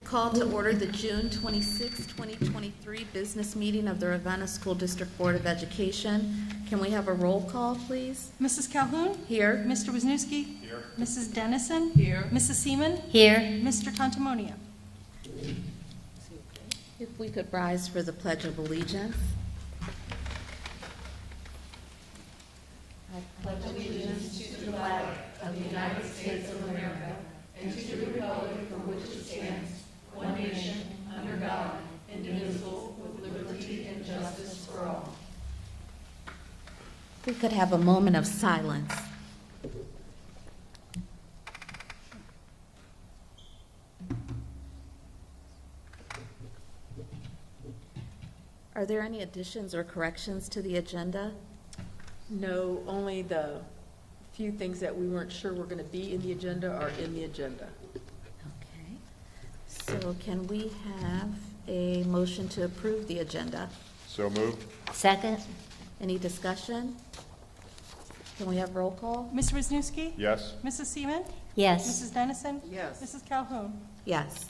Call to order the June 26, 2023 business meeting of the Ravenna School District Board of Education. Can we have a roll call, please? Mrs. Calhoun? Here. Mr. Wisniewski? Here. Mrs. Dennison? Here. Mrs. Seaman? Here. Mr. Tantamonia? If we could rise for the Pledge of Allegiance. I pledge allegiance to the flag of the United States of America and to the republic for which it stands, one nation, under God, indivisible, with liberty and justice for all. If we could have a moment of silence. Are there any additions or corrections to the agenda? No, only the few things that we weren't sure were going to be in the agenda are in the agenda. Okay. So can we have a motion to approve the agenda? So moved. Second? Any discussion? Can we have roll call? Mr. Wisniewski? Yes. Mrs. Seaman? Yes. Mrs. Dennison? Yes. Mrs. Calhoun? Yes.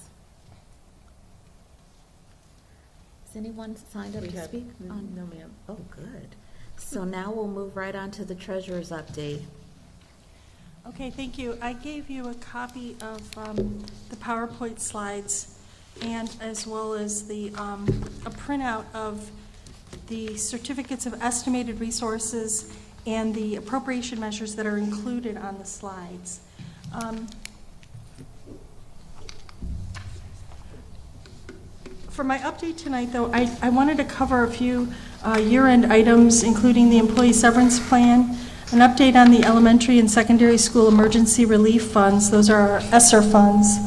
Has anyone signed up We to have- speak? on? No, ma'am. Oh, good. So now we'll move right on to the treasurer's update. Okay, thank you. I gave you a copy of the PowerPoint slides and as well as a printout of the certificates of estimated resources and the appropriation measures that are included on the slides. For my update tonight, though, I wanted to cover a few year-end items, including the employee severance plan, an update on the elementary and secondary school emergency relief funds, those are our ESSER funds,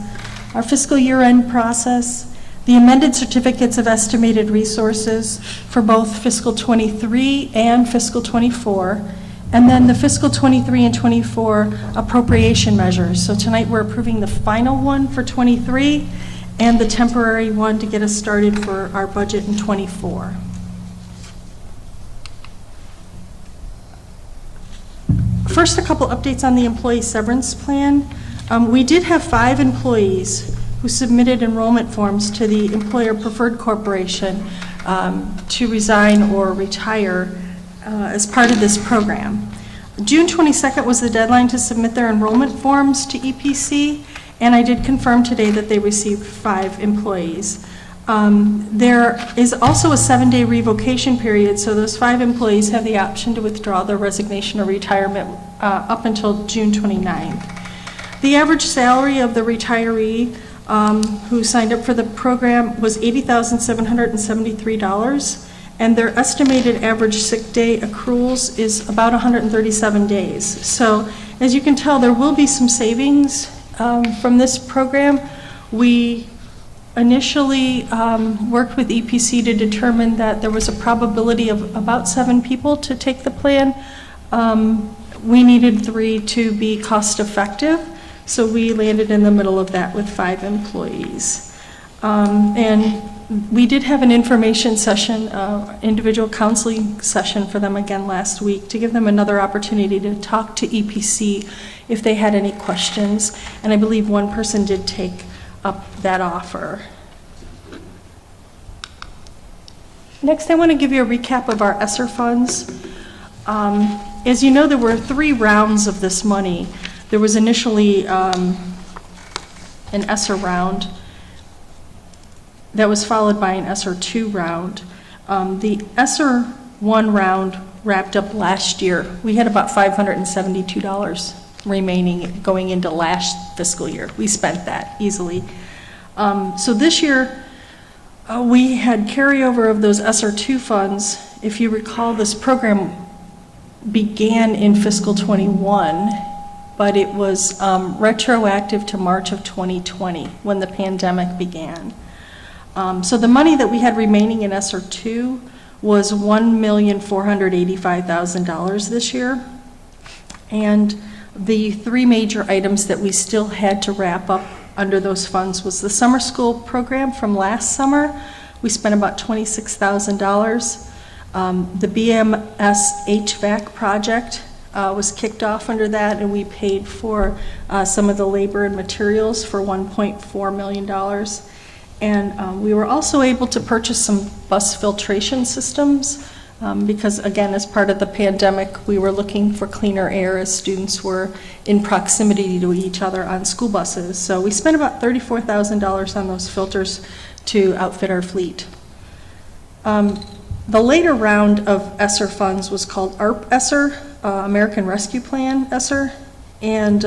our fiscal year-end process, the amended certificates of estimated resources for both fiscal 23 and fiscal 24, and then the fiscal 23 and 24 appropriation measures. So tonight we're approving the final one for 23 and the temporary one to get us started for our budget in 24. First, a couple updates on the employee severance plan. We did have 5 employees who submitted enrollment forms to the Employer Preferred Corporation to resign or retire as part of this program. June 22nd was the deadline to submit their enrollment forms to EPC, and I did confirm today that they received 5 employees. There is also a 7-day revocation period, so those 5 employees have the option to withdraw their resignation or retirement up until June 29th. The average salary of the retiree who signed up for the program was $80,773, and their estimated average sick day accruals is about 137 days. So as you can tell, there will be some savings from this program. We initially worked with EPC to determine that there was a probability of about 7 people to take the plan. We needed 3 to be cost effective, so we landed in the middle of that with 5 employees. And we did have an information session, individual counseling session for them again last week to give them another opportunity to talk to EPC if they had any questions. And I believe one person did take up that offer. Next, I want to give you a recap of our ESSER funds. As you know, there were 3 rounds of this money. There was initially an ESSER round that was followed by an ESSER 2 round. The ESSER 1 round wrapped up last year. We had about $572 remaining going into last fiscal year. We spent that easily. So this year, we had carryover of those ESSER 2 funds. If you recall, this program began in fiscal 21, but it was retroactive to March of 2020 when the pandemic began. So the money that we had remaining in ESSER 2 was $1,485,000 this year. And the 3 major items that we still had to wrap up under those funds was the summer school program from last summer. We spent about $26,000. The BMS HVAC project was kicked off under that, and we paid for some of the labor and materials for $1.4 million. And we were also able to purchase some bus filtration systems because, again, as part of the pandemic, we were looking for cleaner air as students were in proximity to each other on school buses. So we spent about $34,000 on those filters to outfit our fleet. The later round of ESSER funds was called ARP ESSER, American Rescue Plan ESSER, and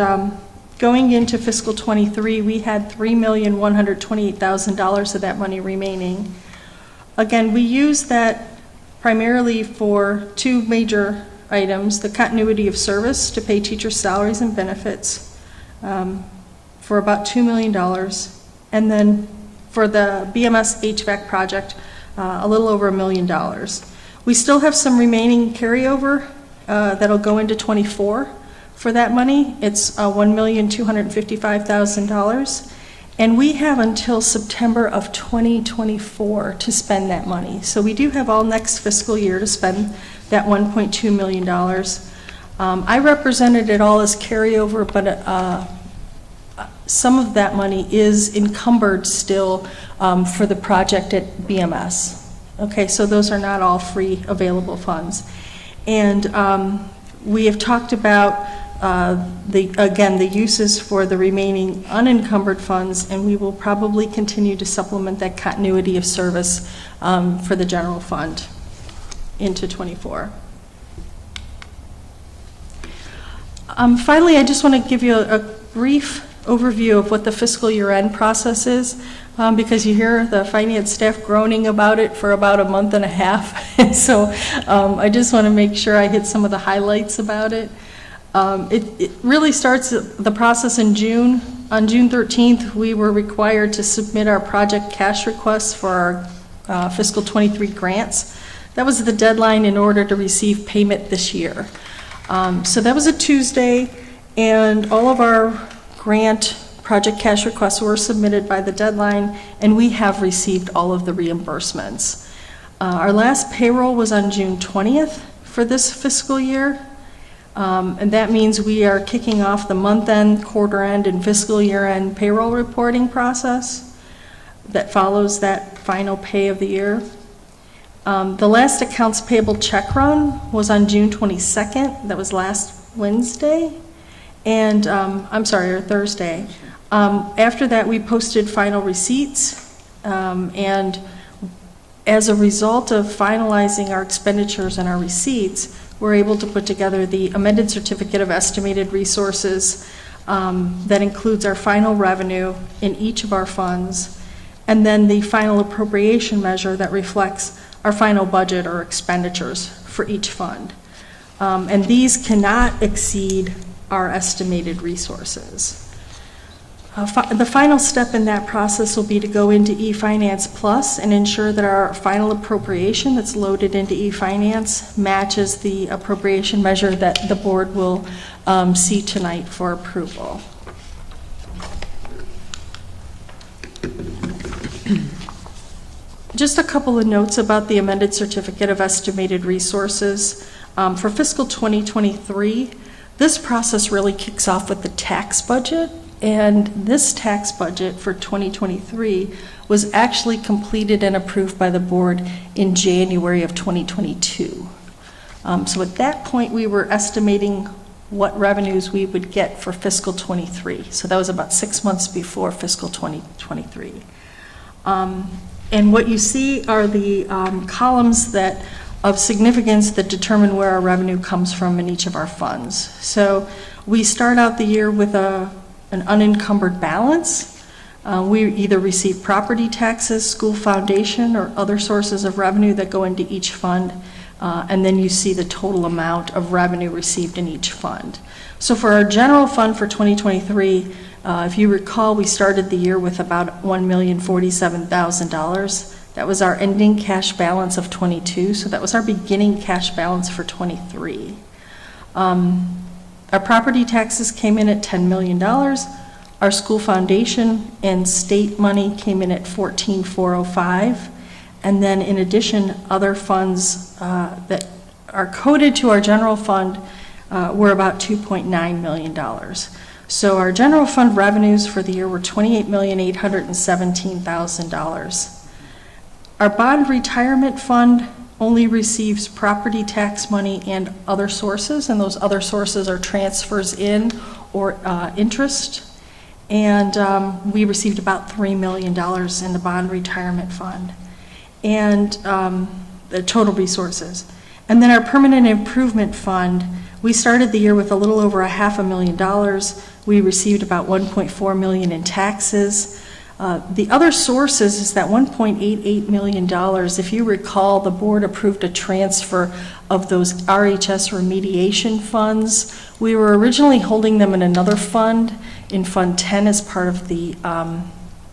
going into fiscal '23, we had $3,128,000 of that money remaining. Again, we used that primarily for two major items: the continuity of service to pay teachers' salaries and benefits for about $2 million, and then for the BMS HVAC project, a little over $1 million. We still have some remaining carryover that'll go into '24 for that money. It's $1,255,000, and we have until September of 2024 to spend that money. So we do have all next fiscal year to spend that $1.2 million. I represented it all as carryover, but some of that money is encumbered still for the project at BMS. Okay, so those are not all free available funds. And we have talked about the uses for the remaining unencumbered funds, and we will probably continue to supplement that continuity of service for the general fund into '24. Finally, I just want to give you a brief overview of what the fiscal year-end process is, because you hear the finance staff groaning about it for about a month and a half. So I just want to make sure I hit some of the highlights about it. It really starts the process in June. On June 13th, we were required to submit our project cash requests for our fiscal '23 grants. That was the deadline in order to receive payment this year. So that was a Tuesday, and all of our grant project cash requests were submitted by the deadline, and we have received all of the reimbursements. Our last payroll was on June 20th for this fiscal year, and that means we are kicking off the month-end, quarter-end, and fiscal year-end payroll reporting process that follows that final pay of the year. The last accounts payable check run was on June 22nd. That was last Wednesday, and or Thursday. After that, we posted final receipts, and as a result of finalizing our expenditures and our receipts, we're able to put together the amended certificate of estimated resources that includes our final revenue in each of our funds, and then the final appropriation measure that reflects our final budget or expenditures for each fund. And these cannot exceed our estimated resources. The final step in that process will be to go into eFinance Plus and ensure that our final appropriation that's loaded into eFinance matches the appropriation measure that the board will see tonight for approval. Just a couple of notes about the amended certificate of estimated resources. For fiscal 2023, this process really kicks off with the tax budget, and this tax budget for 2023 was actually completed and approved by the board in January of 2022. So at that point, we were estimating what revenues we would get for fiscal 23. So that was about 6 months before fiscal 2023. And what you see are the columns that of significance that determine where our revenue comes from in each of our funds. So we start out the year with an unencumbered balance. We either receive property taxes, school foundation, or other sources of revenue that go into each fund, and then you see the total amount of revenue received in each fund. So for our general fund for 2023, if you recall, we started the year with about $1,047,000. That was our ending cash balance of 22, so that was our beginning cash balance for 23. Our property taxes came in at $10 million. Our school foundation and state money came in at $14,405. And then in addition, other funds that are coded to our general fund were about $2.9 million. So our general fund revenues for the year were $28,817,000. Our bond retirement fund only receives property tax money and other sources, and those other sources are transfers in or interest. And we received about $3 million in the bond retirement fund and the total resources. And then our permanent improvement fund, we started the year with a little over $500,000. We received about $1.4 million in taxes. The other sources is that $1.88 million. If you recall, the board approved a transfer of those RHS remediation funds. We were originally holding them in another fund, in Fund 10, as part of the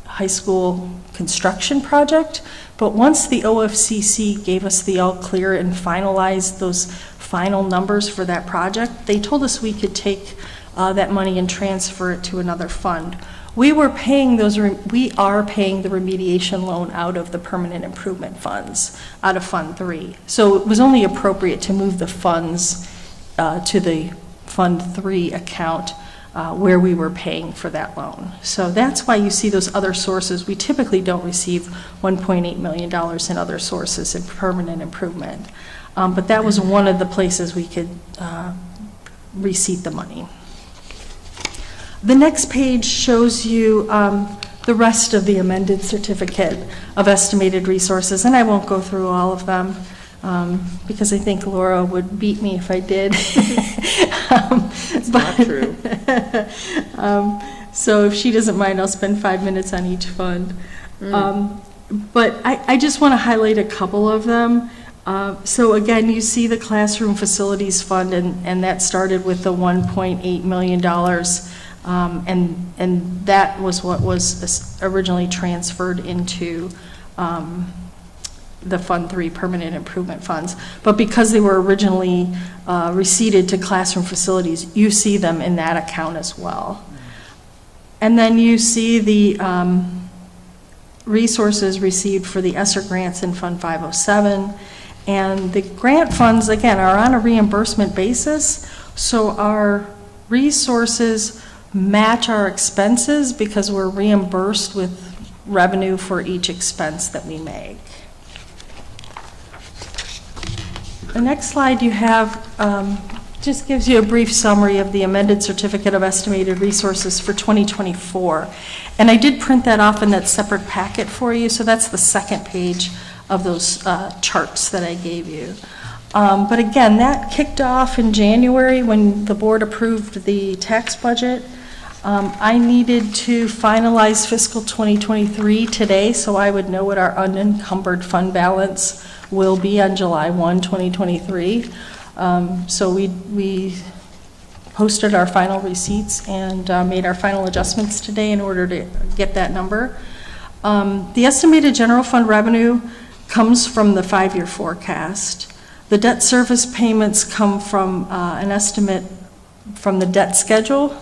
high school construction project. But once the OFCC gave us the all clear and finalized those final numbers for that project, they told us we could take that money and transfer it to another fund. We are paying the remediation loan out of the permanent improvement funds, out of Fund 3. So it was only appropriate to move the funds to the Fund 3 account where we were paying for that loan. So that's why you see those other sources. We typically don't receive $1.8 million in other sources in permanent improvement. But that was one of the places we could receipt the money. The next page shows you the rest of the amended certificate of estimated resources, and I won't go through all of them because I think Laura would beat me if I did. It's not true. So if she doesn't mind, I'll spend 5 minutes on each fund. But I just want to highlight a couple of them. So again, you see the classroom facilities fund, and that started with the $1.8 million. And that was what was originally transferred into the Fund 3 permanent improvement funds. But because they were originally receipted to classroom facilities, you see them in that account as well. And then you see the resources received for the ESSER grants in Fund 507. And the grant funds, again, are on a reimbursement basis. So our resources match our expenses because we're reimbursed with revenue for each expense that we make. The next slide you have just gives you a brief summary of the amended certificate of estimated resources for 2024. And I did print that off in that separate packet for you, so that's the second page of those charts that I gave you. But again, that kicked off in January when the board approved the tax budget. I needed to finalize fiscal 2023 today, so I would know what our unencumbered fund balance will be on July 1, 2023. So we posted our final receipts and made our final adjustments today in order to get that number. The estimated general fund revenue comes from the 5-year forecast. The debt service payments come from an estimate from the debt schedule,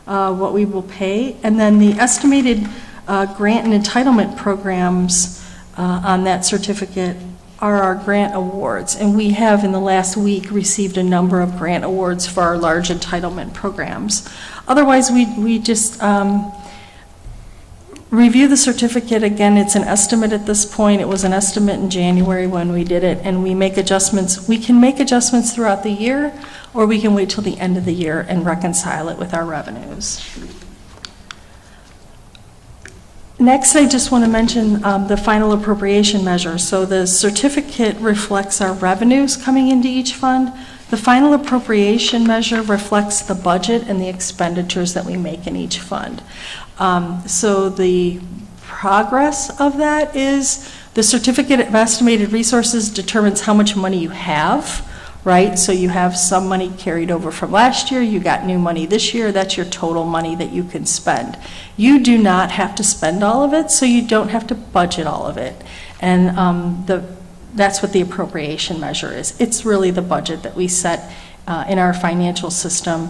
what we will pay, and then the estimated grant and entitlement programs on that certificate are our grant awards. And we have in the last week received a number of grant awards for our large entitlement programs. Otherwise, we just review the certificate. Again, it's an estimate at this point. It was an estimate in January when we did it, and we make adjustments. We can make adjustments throughout the year, or we can wait till the end of the year and reconcile it with our revenues. Next, I just want to mention the final appropriation measure. So the certificate reflects our revenues coming into each fund. The final appropriation measure reflects the budget and the expenditures that we make in each fund. So the progress of that is the certificate of estimated resources determines how much money you have, right? So you have some money carried over from last year, you got new money this year, that's your total money that you can spend. You do not have to spend all of it, so you don't have to budget all of it. And that's what the appropriation measure is. It's really the budget that we set in our financial system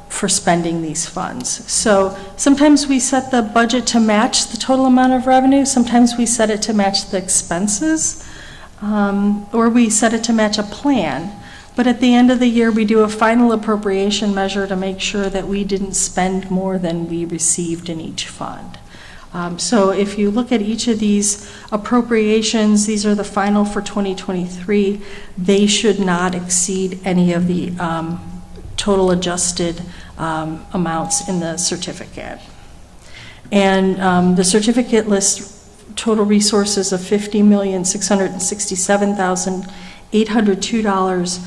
for spending these funds. So sometimes we set the budget to match the total amount of revenue, sometimes we set it to match the expenses, or we set it to match a plan. but at the end of the year, we do a final appropriation measure to make sure that we didn't spend more than we received in each fund. So if you look at each of these appropriations, these are the final for 2023. They should not exceed any of the total adjusted amounts in the certificate. And the certificate lists total resources of $50,667,802.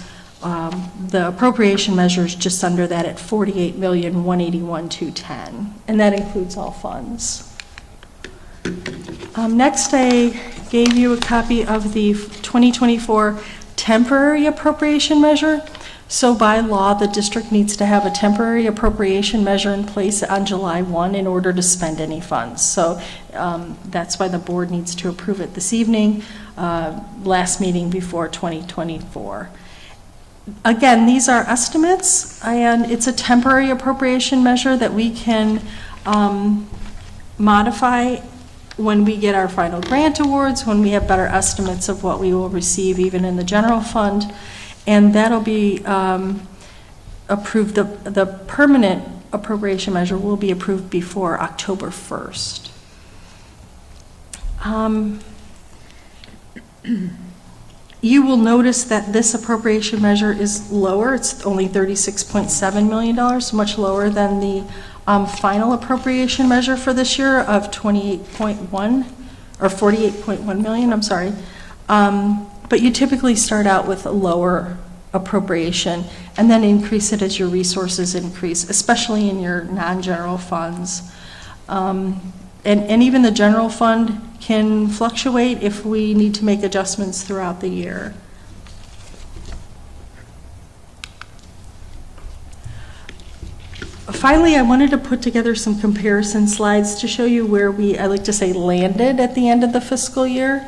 The appropriation measure is just under that at $48,181,210, and that includes all funds. Next, I gave you a copy of the 2024 temporary appropriation measure. So by law, the district needs to have a temporary appropriation measure in place on July 1 in order to spend any funds. So that's why the board needs to approve it this evening, last meeting before 2024. Again, these are estimates, and it's a temporary appropriation measure that we can modify when we get our final grant awards, when we have better estimates of what we will receive even in the general fund. And that'll be approved, the permanent appropriation measure will be approved before October 1st. You will notice that this appropriation measure is lower. It's only $36.7 million, much lower than the final appropriation measure for this year of 28.1 or 48.1 million, I'm sorry. But you typically start out with a lower appropriation and then increase it as your resources increase, especially in your non-general funds. And even the general fund can fluctuate if we need to make adjustments throughout the year. Finally, I wanted to put together some comparison slides to show you where I like to say, landed at the end of the fiscal year.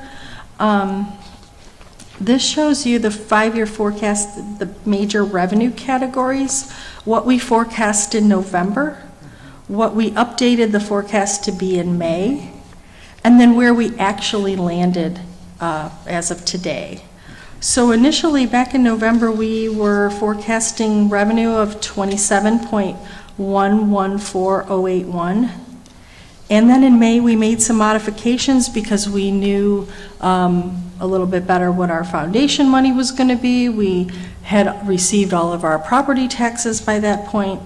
This shows you the 5-year forecast, the major revenue categories, what we forecast in November, what we updated the forecast to be in May, and then where we actually landed as of today. So initially, back in November, we were forecasting revenue of $27.114081. And then in May, we made some modifications because we knew a little bit better what our foundation money was going to be. We had received all of our property taxes by that point,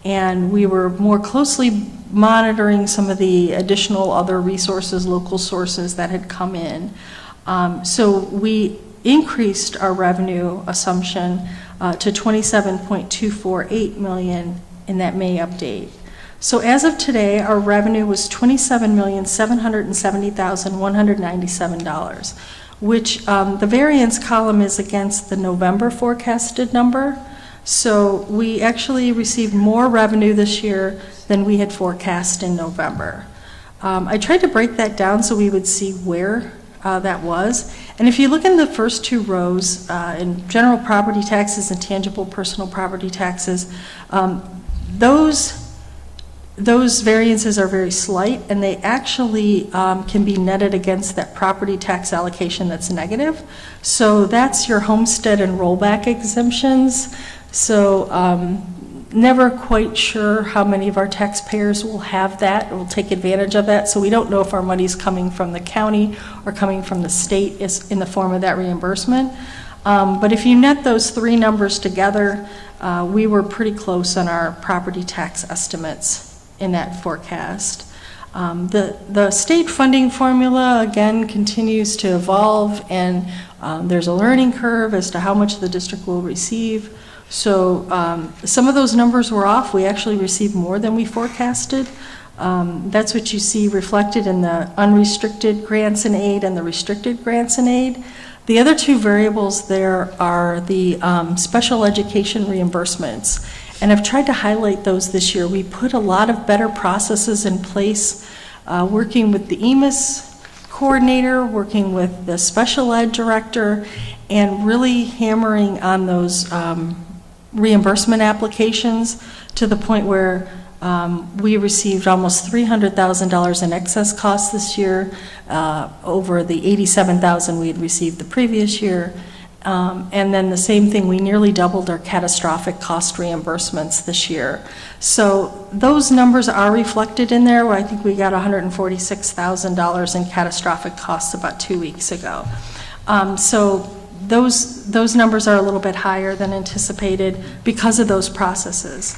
and we were more closely monitoring some of the additional other resources, local sources that had come in. So we increased our revenue assumption to $27.248 million in that May update. So as of today, our revenue was $27,770,197, which the variance column is against the November forecasted number. So we actually received more revenue this year than we had forecast in November. I tried to break that down so we would see where that was. And if you look in the first two rows, in general property taxes and tangible personal property taxes, those variances are very slight, and they actually can be netted against that property tax allocation that's negative. So that's your homestead and rollback exemptions. So never quite sure how many of our taxpayers will have that or will take advantage of that. So we don't know if our money's coming from the county or coming from the state is in the form of that reimbursement. But if you net those three numbers together, we were pretty close on our property tax estimates in that forecast. The state funding formula, again, continues to evolve, and there's a learning curve as to how much the district will receive. So some of those numbers were off. We actually received more than we forecasted. That's what you see reflected in the unrestricted grants and aid and the restricted grants and aid. The other two variables there are the special education reimbursements. And I've tried to highlight those this year. We put a lot of better processes in place, working with the EMIS coordinator, working with the special ed director, and really hammering on those reimbursement applications to the point where we received almost $300,000 in excess costs this year, over the $87,000 we had received the previous year. And then the same thing, we nearly doubled our catastrophic cost reimbursements this year. So those numbers are reflected in there, where I think we got $146,000 in catastrophic costs about 2 weeks ago. So those numbers are a little bit higher than anticipated because of those processes.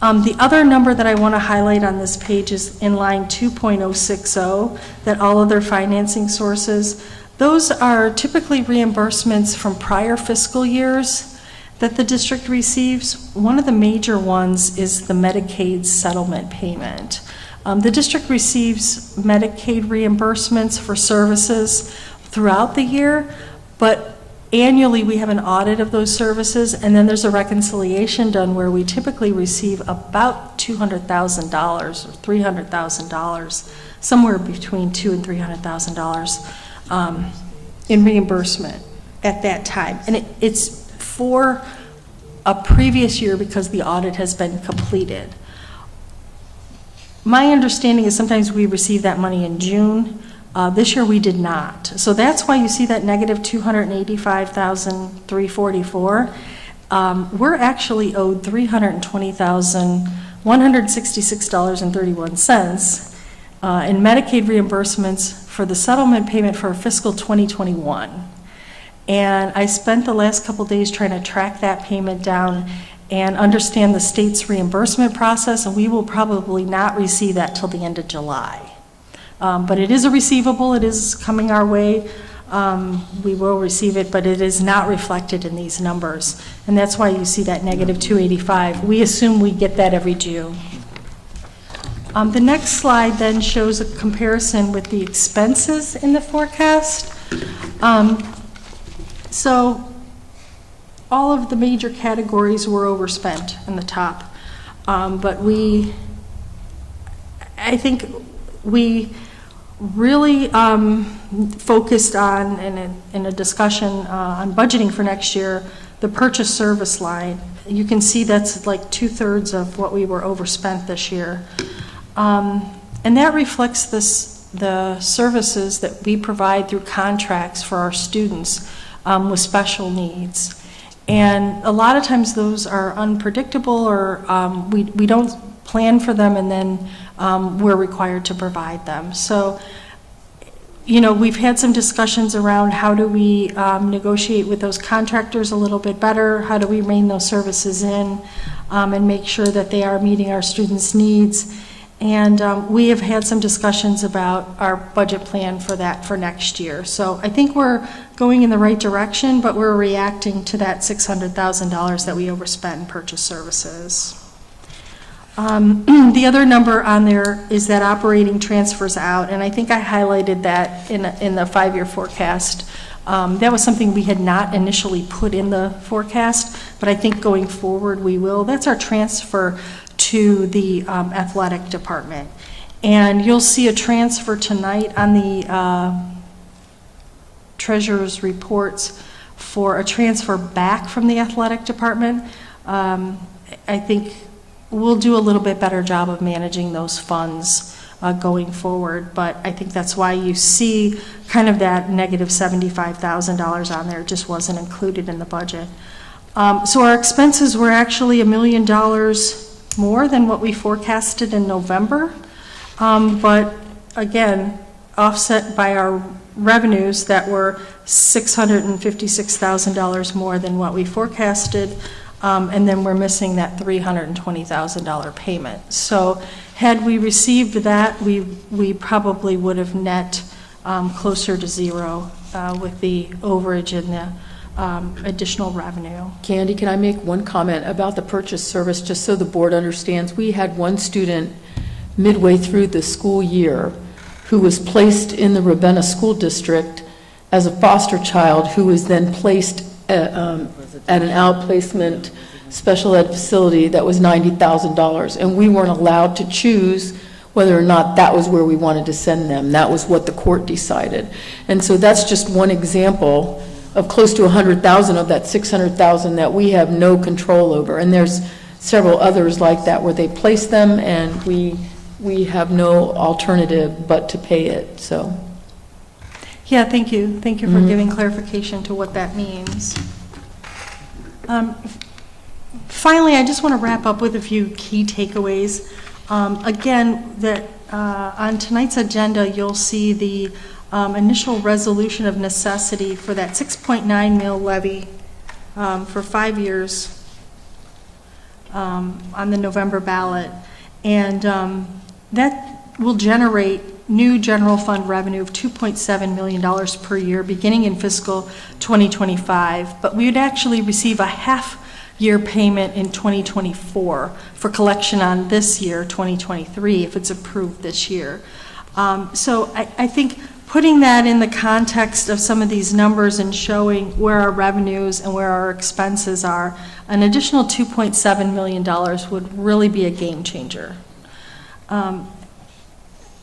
The other number that I want to highlight on this page is in line 2.060, that all other financing sources. Those are typically reimbursements from prior fiscal years that the district receives. One of the major ones is the Medicaid settlement payment. The district receives Medicaid reimbursements for services throughout the year, but annually we have an audit of those services, and then there's a reconciliation done where we typically receive about $200,000 or $300,000, somewhere between $200,000 and $300,000 in reimbursement at that time. And it's for a previous year because the audit has been completed. My understanding is sometimes we receive that money in June. This year we did not. So that's why you see that negative $285,344. We're actually owed $320,166.31 in Medicaid reimbursements for the settlement payment for fiscal 2021. And I spent the last couple days trying to track that payment down and understand the state's reimbursement process, and we will probably not receive that till the end of July. But it is a receivable, it is coming our way. We will receive it, but it is not reflected in these numbers. And that's why you see that negative 285. We assume we get that every June. The next slide then shows a comparison with the expenses in the forecast. So all of the major categories were overspent in the top. But I think we really focused on, in a discussion on budgeting for next year, the purchase service line. You can see that's like 2/3 of what we were overspent this year. And that reflects the services that we provide through contracts for our students with special needs. And a lot of times those are unpredictable, or we don't plan for them, and then we're required to provide them. So, we've had some discussions around how do we negotiate with those contractors a little bit better, how do we rein those services in and make sure that they are meeting our students' needs. And we have had some discussions about our budget plan for that for next year. So I think we're going in the right direction, but we're reacting to that $600,000 that we overspent in purchase services. The other number on there is that operating transfers out, and I think I highlighted that in the 5-year forecast. That was something we had not initially put in the forecast, but I think going forward we will. That's our transfer to the athletic department. And you'll see a transfer tonight on the treasurer's reports for a transfer back from the athletic department. I think we'll do a little bit better job of managing those funds going forward, but I think that's why you see kind of that negative $75,000 on there. It just wasn't included in the budget. So our expenses were actually $1 million more than what we forecasted in November, but again, offset by our revenues that were $656,000 more than what we forecasted, and then we're missing that $320,000 payment. So had we received that, we probably would have net closer to zero with the overage and the additional revenue. Candy, can I make one comment about the purchase service, just so the board understands? We had one student midway through the school year who was placed in the Ravenna School District as a foster child, who was then placed at an outplacement special ed facility that was $90,000, and we weren't allowed to choose whether or not that was where we wanted to send them. That was what the court decided. And so that's just one example of close to 100,000 of that 600,000 that we have no control over. And there's several others like that where they place them and we have no alternative but to pay it. So Yeah, thank you. Thank you for giving clarification to what that means. Finally, I just want to wrap up with a few key takeaways. Again, that on tonight's agenda, you'll see the initial resolution of necessity for that 6.9 mil levy for 5 years on the November ballot. And that will generate new general fund revenue of $2.7 million per year beginning in fiscal 2025, but we would actually receive a half-year payment in 2024 for collection on this year, 2023, if it's approved this year. So I think putting that in the context of some of these numbers and showing where our revenues and where our expenses are, an additional $2.7 million would really be a game changer.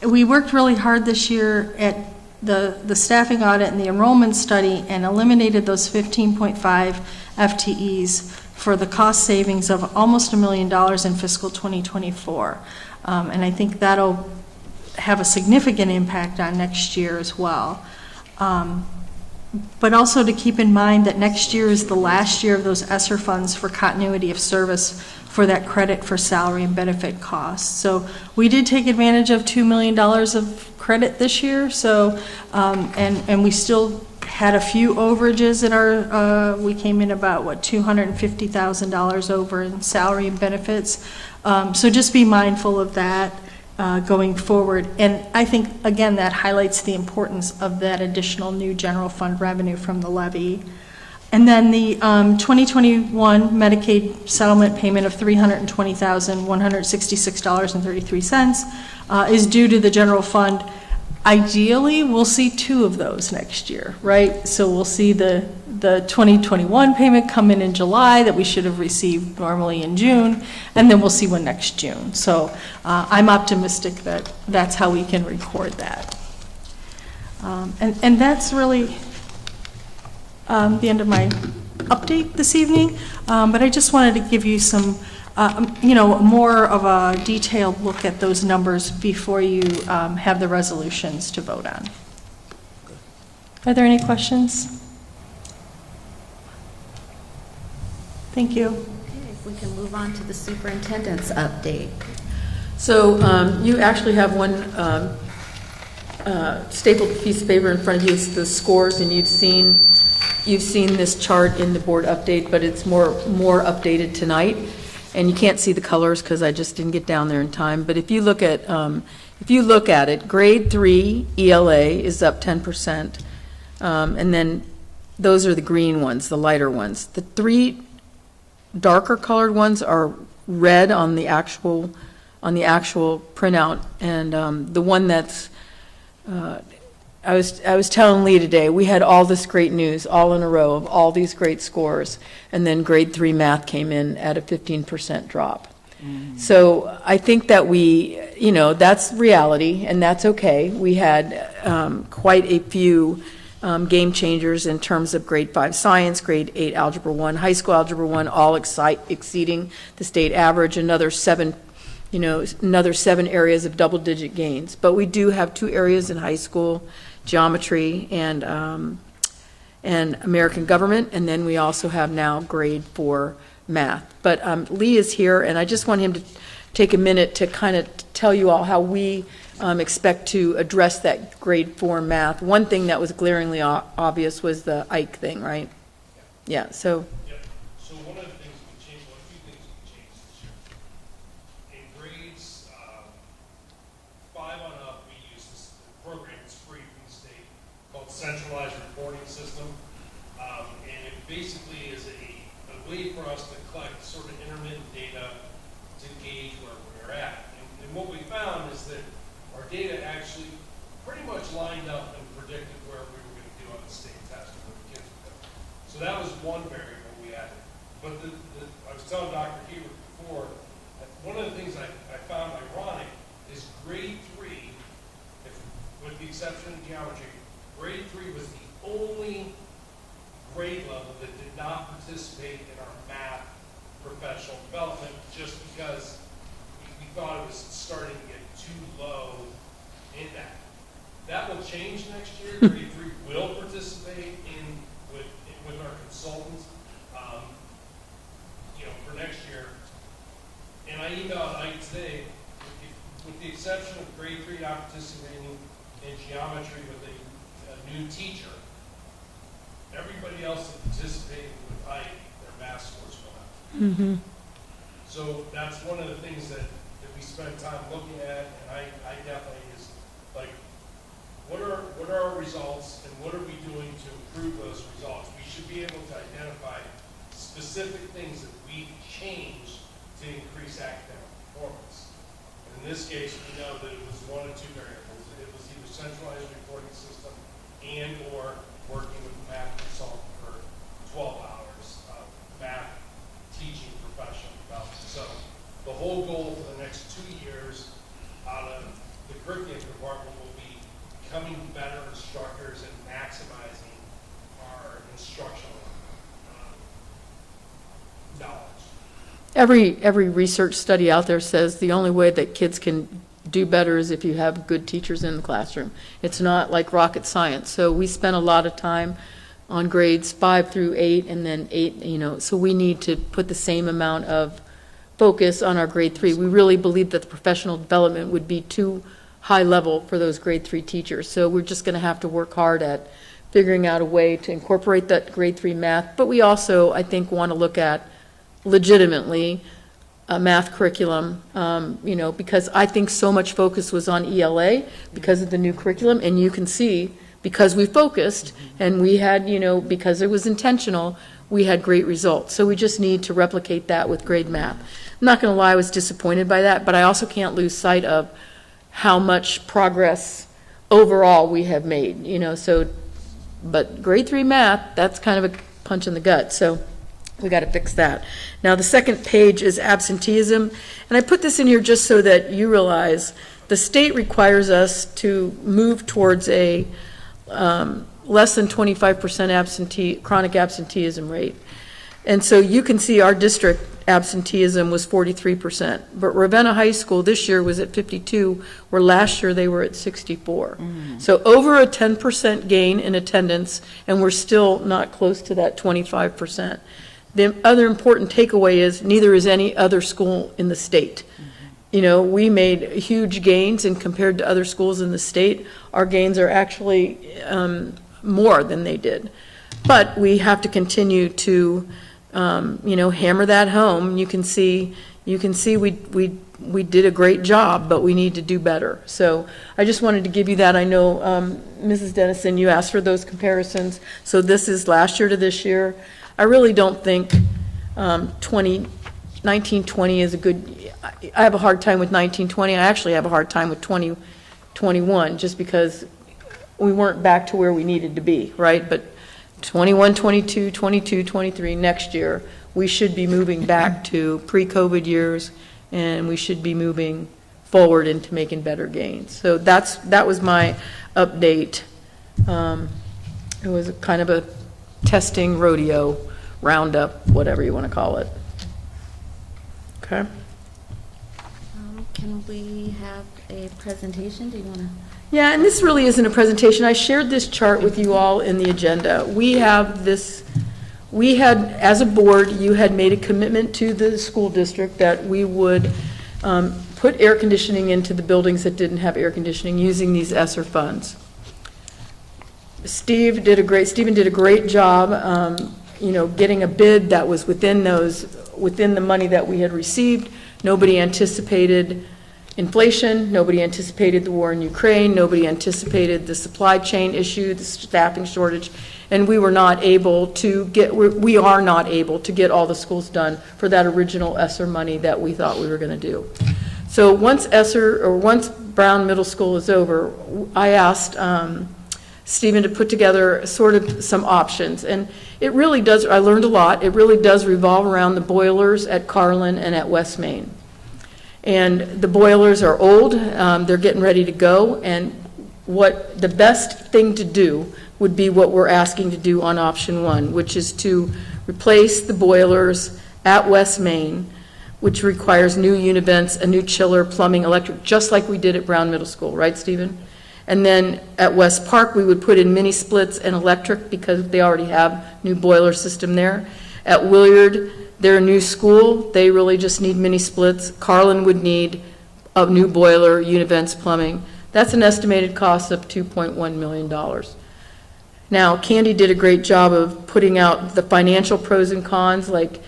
We worked really hard this year at the staffing audit and the enrollment study and eliminated those 15.5 FTEs for the cost savings of almost $1 million in fiscal 2024. And I think that'll have a significant impact on next year as well. But also to keep in mind that next year is the last year of those ESSER funds for continuity of service for that credit for salary and benefit costs. So we did take advantage of $2 million of credit this year. So, and we still had a few overages in our, we came in about, $250,000 over in salary and benefits. So just be mindful of that going forward. And I think, again, that highlights the importance of that additional new general fund revenue from the levy. And then the 2021 Medicaid settlement payment of $320,166.33 is due to the general fund. Ideally, we'll see 2 of those next year, right? So we'll see the 2021 payment come in July that we should have received normally in June, and then we'll see one next June. So I'm optimistic that that's how we can record that. And that's really the end of my update this evening, but I just wanted to give you some, more of a detailed look at those numbers before you have the resolutions to vote on. Are there any questions? Thank you. Okay, if we can move on to the superintendent's update. So you actually have one stapled piece of paper in front of you. It's the scores, and you've seen this chart in the board update, but it's more updated tonight. And you can't see the colors because I just didn't get down there in time. But if you look at it, grade 3 ELA is up 10%, and then those are the green ones, the lighter ones. The 3 darker colored ones are red on the actual printout, and the one that's I was telling Lee today, we had all this great news all in a row of all these great scores, and then grade 3 math came in at a 15% drop. So I think that that's reality, and that's okay. We had quite a few game changers in terms of grade 5 science, grade 8 algebra 1, high school algebra 1, all exceeding the state average, another 7 areas of double-digit gains. But we do have 2 areas in high school, geometry and American government, and then we also have now grade 4 math. But Lee is here, and I just want him to take a minute to kind of tell you all how we expect to address that grade 4 math. One thing that was glaringly obvious was the Ike thing, right? Yeah, so. Yep. So one of the things we changed, a few things we changed this year. In grades 5 on up, we use this program that's free from the state called Centralized Reporting System. And it basically is a way for us to collect sort of intermittent data to gauge where we're at. And what we found is that our data actually pretty much lined up and predicted where we were going to do on the state test and where the kids would go. So that was one variable we added. But I was telling Dr. Hebert before, that one of the things I found ironic is grade 3, with the exception of geometry, grade 3 was the only grade level that did not participate in our math professional development, just because we thought it was starting to get too low in that. That will change next year. Grade 3 teacher, everybody else that participated with height, their math scores go up. Mhm. So that's one of the things that we spent time looking at, and I definitely is like, what are our results and what are we doing to improve those results? We should be able to identify specific things that we've changed to increase academic performance. And in this case, we know that it was one of two variables. It was either centralized reporting system and or working with a math consultant for 12 hours of math teaching professional development. So the whole goal for the next 2 years out of the curriculum department will be becoming better instructors and maximizing our instructional knowledge. Every research study out there says the only way that kids can do better is if you have good teachers in the classroom. It's not like rocket science. So we spent a lot of time on grades 5 through 8 and then 8, so we need to put the same amount of focus on our grade 3. We really believe that the professional development would be too high level for those grade 3 teachers. So we're just going to have to work hard at figuring out a way to incorporate that grade 3 math. But we also, I think, want to look at legitimately a math curriculum, because I think so much focus was on ELA because of the new curriculum, and you can see, because we focused, and we had, because it was intentional, we had great results. So we just need to replicate that with grade math. I'm not going to lie, I was disappointed by that, but I also can't lose sight of how much progress overall we have made, but grade 3 math, that's kind of a punch in the gut. So we got to fix that. Now, the second page is absenteeism, and I put this in here just so that you realize the state requires us to move towards a less than 25% chronic absenteeism rate. And so you can see our district absenteeism was 43%, but Ravenna High School this year was at 52, where last year they were at 64. So over a 10% gain in attendance, and we're still not close to that 25%. The other important takeaway is neither is any other school in the state. We made huge gains, and compared to other schools in the state, our gains are actually more than they did. But we have to continue to, hammer that home. You can see we did a great job, but we need to do better. So I just wanted to give you that. I know, Mrs. Dennison, you asked for those comparisons. So this is last year to this year. I really don't think 1920 is a good, I have a hard time with 1920. I actually have a hard time with 2021, just because we weren't back to where we needed to be, right? But 21, 22, 22, 23, next year, we should be moving back to pre-COVID years, and we should be moving forward into making better gains. So that was my update. It was kind of a testing rodeo, roundup, whatever you want to call it. Okay. Can we have a presentation? Do you want to? Yeah, and this really isn't a presentation. I shared this chart with you all in the agenda. We had, as a board, you had made a commitment to the school district that we would put air conditioning into the buildings that didn't have air conditioning using these ESSER funds. Stephen did a great job, getting a bid that was within the money that we had received. Nobody anticipated inflation. Nobody anticipated the war in Ukraine. Nobody anticipated the supply chain issue, the staffing shortage, and we are not able to get all the schools done for that original ESSER money that we thought we were going to do. So once Brown Middle School is over, I asked Stephen to put together sort of some options, and it really does, I learned a lot, it really does revolve around the boilers at Carlin and at West Main. And the boilers are old, they're getting ready to go, and what the best thing to do would be what we're asking to do on option 1, which is to replace the boilers at West Main, which requires new univents, a new chiller, plumbing, electric, just like we did at Brown Middle School, right, Stephen? And then at West Park, we would put in mini splits and electric because they already have new boiler system there. At Williard, they're a new school. They really just need mini splits. Carlin would need a new boiler, univents, plumbing. That's an estimated cost of $2.1 million. Now, Candy did a great job of putting out the financial pros and cons, like,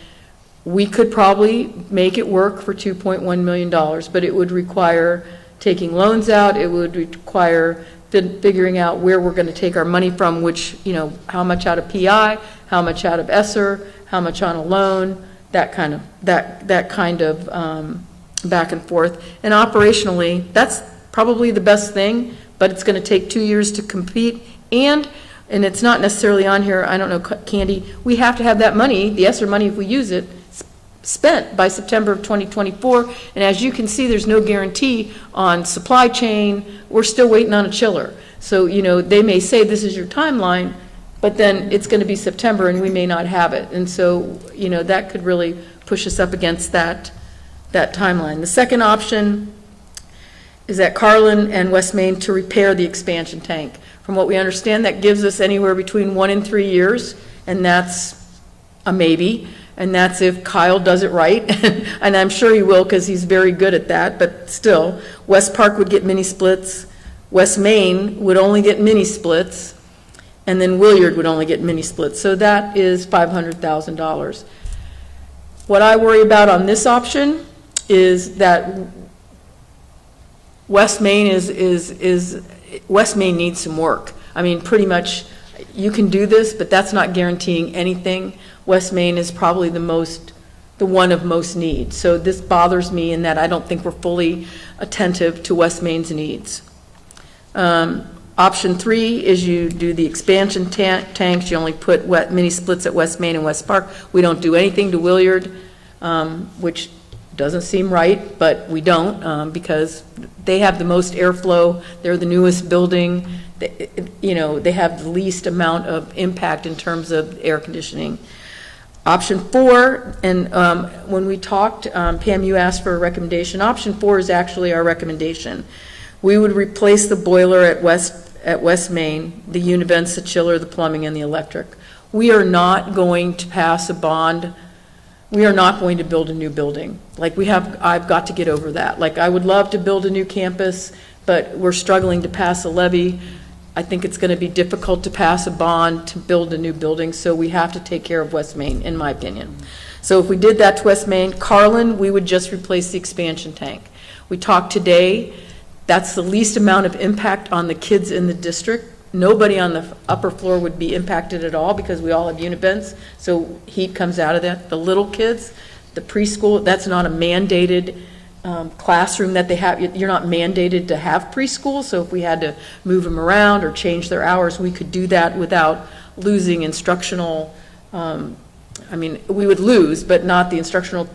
we could probably make it work for $2.1 million, but it would require taking loans out, it would require figuring out where we're going to take our money from, which, how much out of PI, how much out of ESSER, how much on a loan, that kind of back and forth. And operationally, that's probably the best thing, but it's going to take 2 years to compete, and it's not necessarily on here, I don't know, Candy, we have to have that money, the ESSER money, if we use it, spent by September of 2024, and as you can see, there's no guarantee on supply chain. We're still waiting on a chiller. So, they may say this is your timeline, but then it's going to be September and we may not have it. And so, that could really push us up against that timeline. The second option is at Carlin and West Main to repair the expansion tank. From what we understand, that gives us anywhere between 1 and 3 years, and that's a maybe. And that's if Kyle does it right, and I'm sure he will because he's very good at that, but still, West Park would get mini splits, West Main would only get mini splits, and then Williard would only get mini splits. So that is $500,000. What I worry about on this option is that West Main West Main needs some work. I mean, pretty much you can do this, but that's not guaranteeing anything. West Main is probably the one of most need. So this bothers me in that I don't think we're fully attentive to West Main's needs. Option 3 is you do the expansion tanks. You only put mini splits at West Main and West Park. We don't do anything to Williard, which doesn't seem right, but we don't because they have the most airflow. They're the newest building. They have the least amount of impact in terms of air conditioning. Option 4, and when we talked, Pam, you asked for a recommendation. Option 4 is actually our recommendation. We would replace the boiler at West Main, the univents, the chiller, the plumbing, and the electric. We are not going to pass a bond. We are not going to build a new building. I've got to get over that. I would love to build a new campus, but we're struggling to pass a levy. I think it's going to be difficult to pass a bond to build a new building, so we have to take care of West Main, in my opinion. So if we did that to West Main, Carlin, we would just replace the expansion tank. We talked today, that's the least amount of impact on the kids in the district. Nobody on the upper floor would be impacted at all because we all have univents, so heat comes out of that. The little kids, the preschool, that's not a mandated classroom that they have. You're not mandated to have preschool, so if we had to move them around or change their hours, we could do that without losing instructional, we would lose, but not the instructional,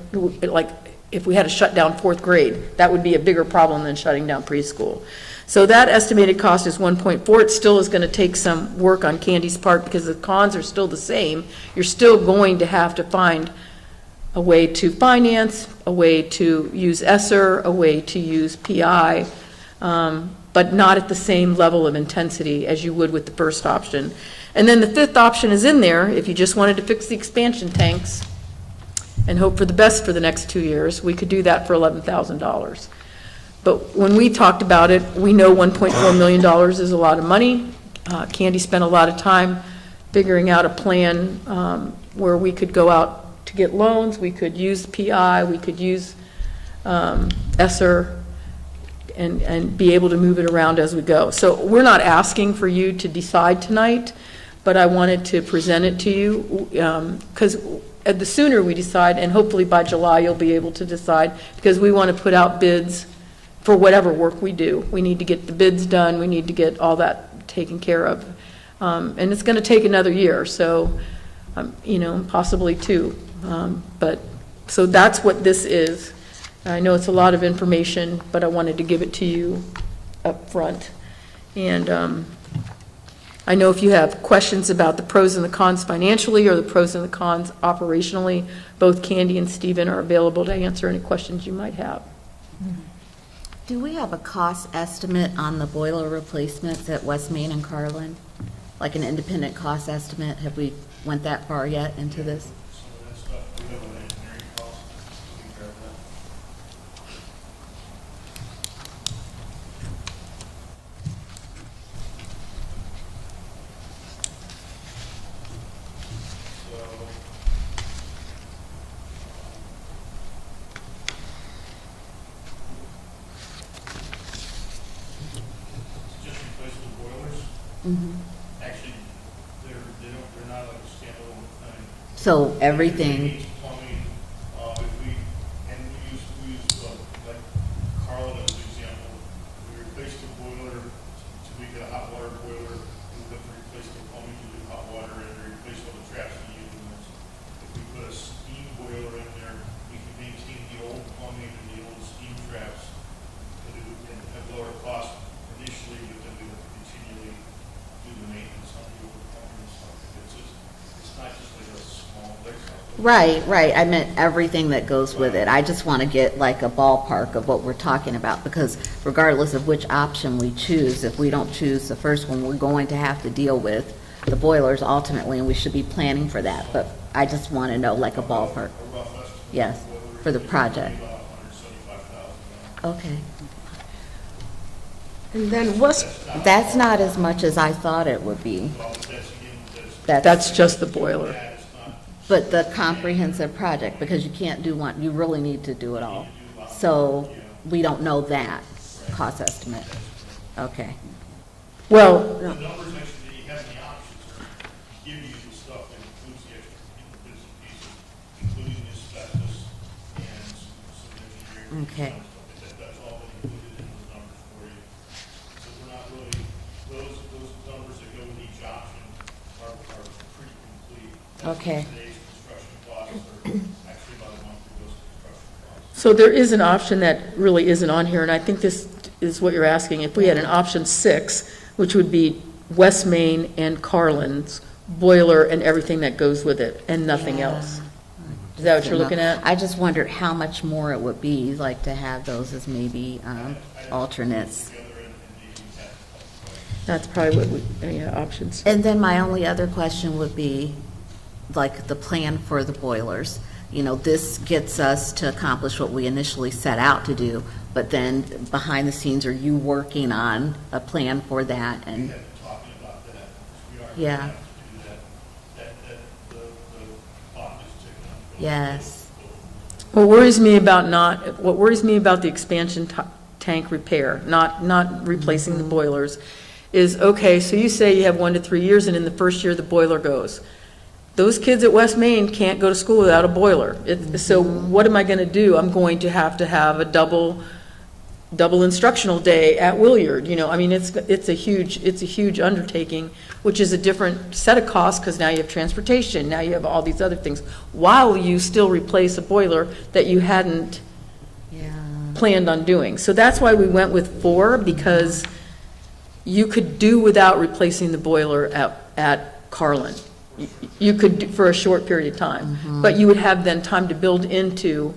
if we had to shut down 4th grade, that would be a bigger problem than shutting down preschool. So that estimated cost is 1.4. It still is going to take some work on Candy's part because the cons are still the same. You're still going to have to find a way to finance, a way to use ESSER, a way to use PI, but not at the same level of intensity as you would with the first option. And then the 5th option is in there. If you just wanted to fix the expansion tanks and hope for the best for the next 2 years, we could do that for $11,000. But when we talked about it, we know $1.4 million is a lot of money. Candy spent a lot of time figuring out a plan where we could go out to get loans, we could use PI, we could use ESSER, and be able to move it around as we go. So we're not asking for you to decide tonight, but I wanted to present it to you because the sooner we decide, and hopefully by July you'll be able to decide, because we want to put out bids for whatever work we do. We need to get the bids done, we need to get all that taken care of. And it's going to take another year, so, possibly 2. But so that's what this is. I know it's a lot of information, but I wanted to give it to you up front. And I know if you have questions about the pros and the cons financially or the pros and the cons operationally, both Candy and Stephen are available to answer any questions you might have. Do we have a cost estimate on the boiler replacements at West Main and Carlin? Like an independent cost estimate? Have we went that far yet into this? Some of that stuff, we know what engineering costs, taking care of that. Actually, they're not like a standalone thing. So everything, Needs plumbing, if we, and we use, like Carl as an example, we replaced the boiler to make it a hot water boiler, we have to replace the plumbing to do hot water, and replace all the traps in the units. If we put a steam boiler in there, we can maintain the old plumbing and the old steam traps, but it would have lower cost initially, but then we would continually do the maintenance on the old plumbing and stuff. It's not just like a small, like something. right, I meant everything that goes with it. I just want to get like a ballpark of what we're talking about, because regardless of which option we choose, if we don't choose the first one, we're going to have to deal with the boilers ultimately, and we should be planning for that, but I just want to know like a ballpark. A rough estimate. Yes, for the project. About $175,000. Okay. And then West, That's not as much as I thought it would be. Well, that's again, That's just the boiler. that is not, But the comprehensive project, because you can't do one, you really need to do it all. So we don't know that cost estimate. Okay. Well, the numbers actually that you have in the options are, give you the stuff that includes the extra bits and pieces, including the asbestos and some engineering. Okay. That's all included in those numbers for you. So we're not really, those numbers that go with each option are pretty complete. Okay. Today's construction costs are actually about a month ago's construction costs. so there is an option that really isn't on here, and I think this is what you're asking. If we had an option 6, which would be West Main and Carlin's boiler and everything that goes with it, and nothing Yeah. else. Is that what you're looking at? I just wondered how much more it would be, like to have those as maybe alternates. That's probably what we, yeah, options. And then my only other question would be, like, the plan for the boilers. You know, this gets us to accomplish what we initially set out to do, but then behind the scenes, are you working on a plan for that? We And, have been talking about that, because we are Yeah. going to have to do that, the clock is ticking on. yes, What worries me about the expansion tank repair, not replacing the boilers, is, okay, so you say you have 1 to 3 years, and in the first year, the boiler goes. Those kids at West Main can't go to school without a boiler. So what am I gonna do? I'm going to have a double instructional day at Williard, you know, I mean, it's a huge undertaking, which is a different set of costs, because now you have transportation, now you have all these other things, while you still replace a boiler that you hadn't yeah, planned on doing. So that's why we went with 4, because you could do without replacing the boiler at Carlin. You could, for a short period of time, but you would have then time to build into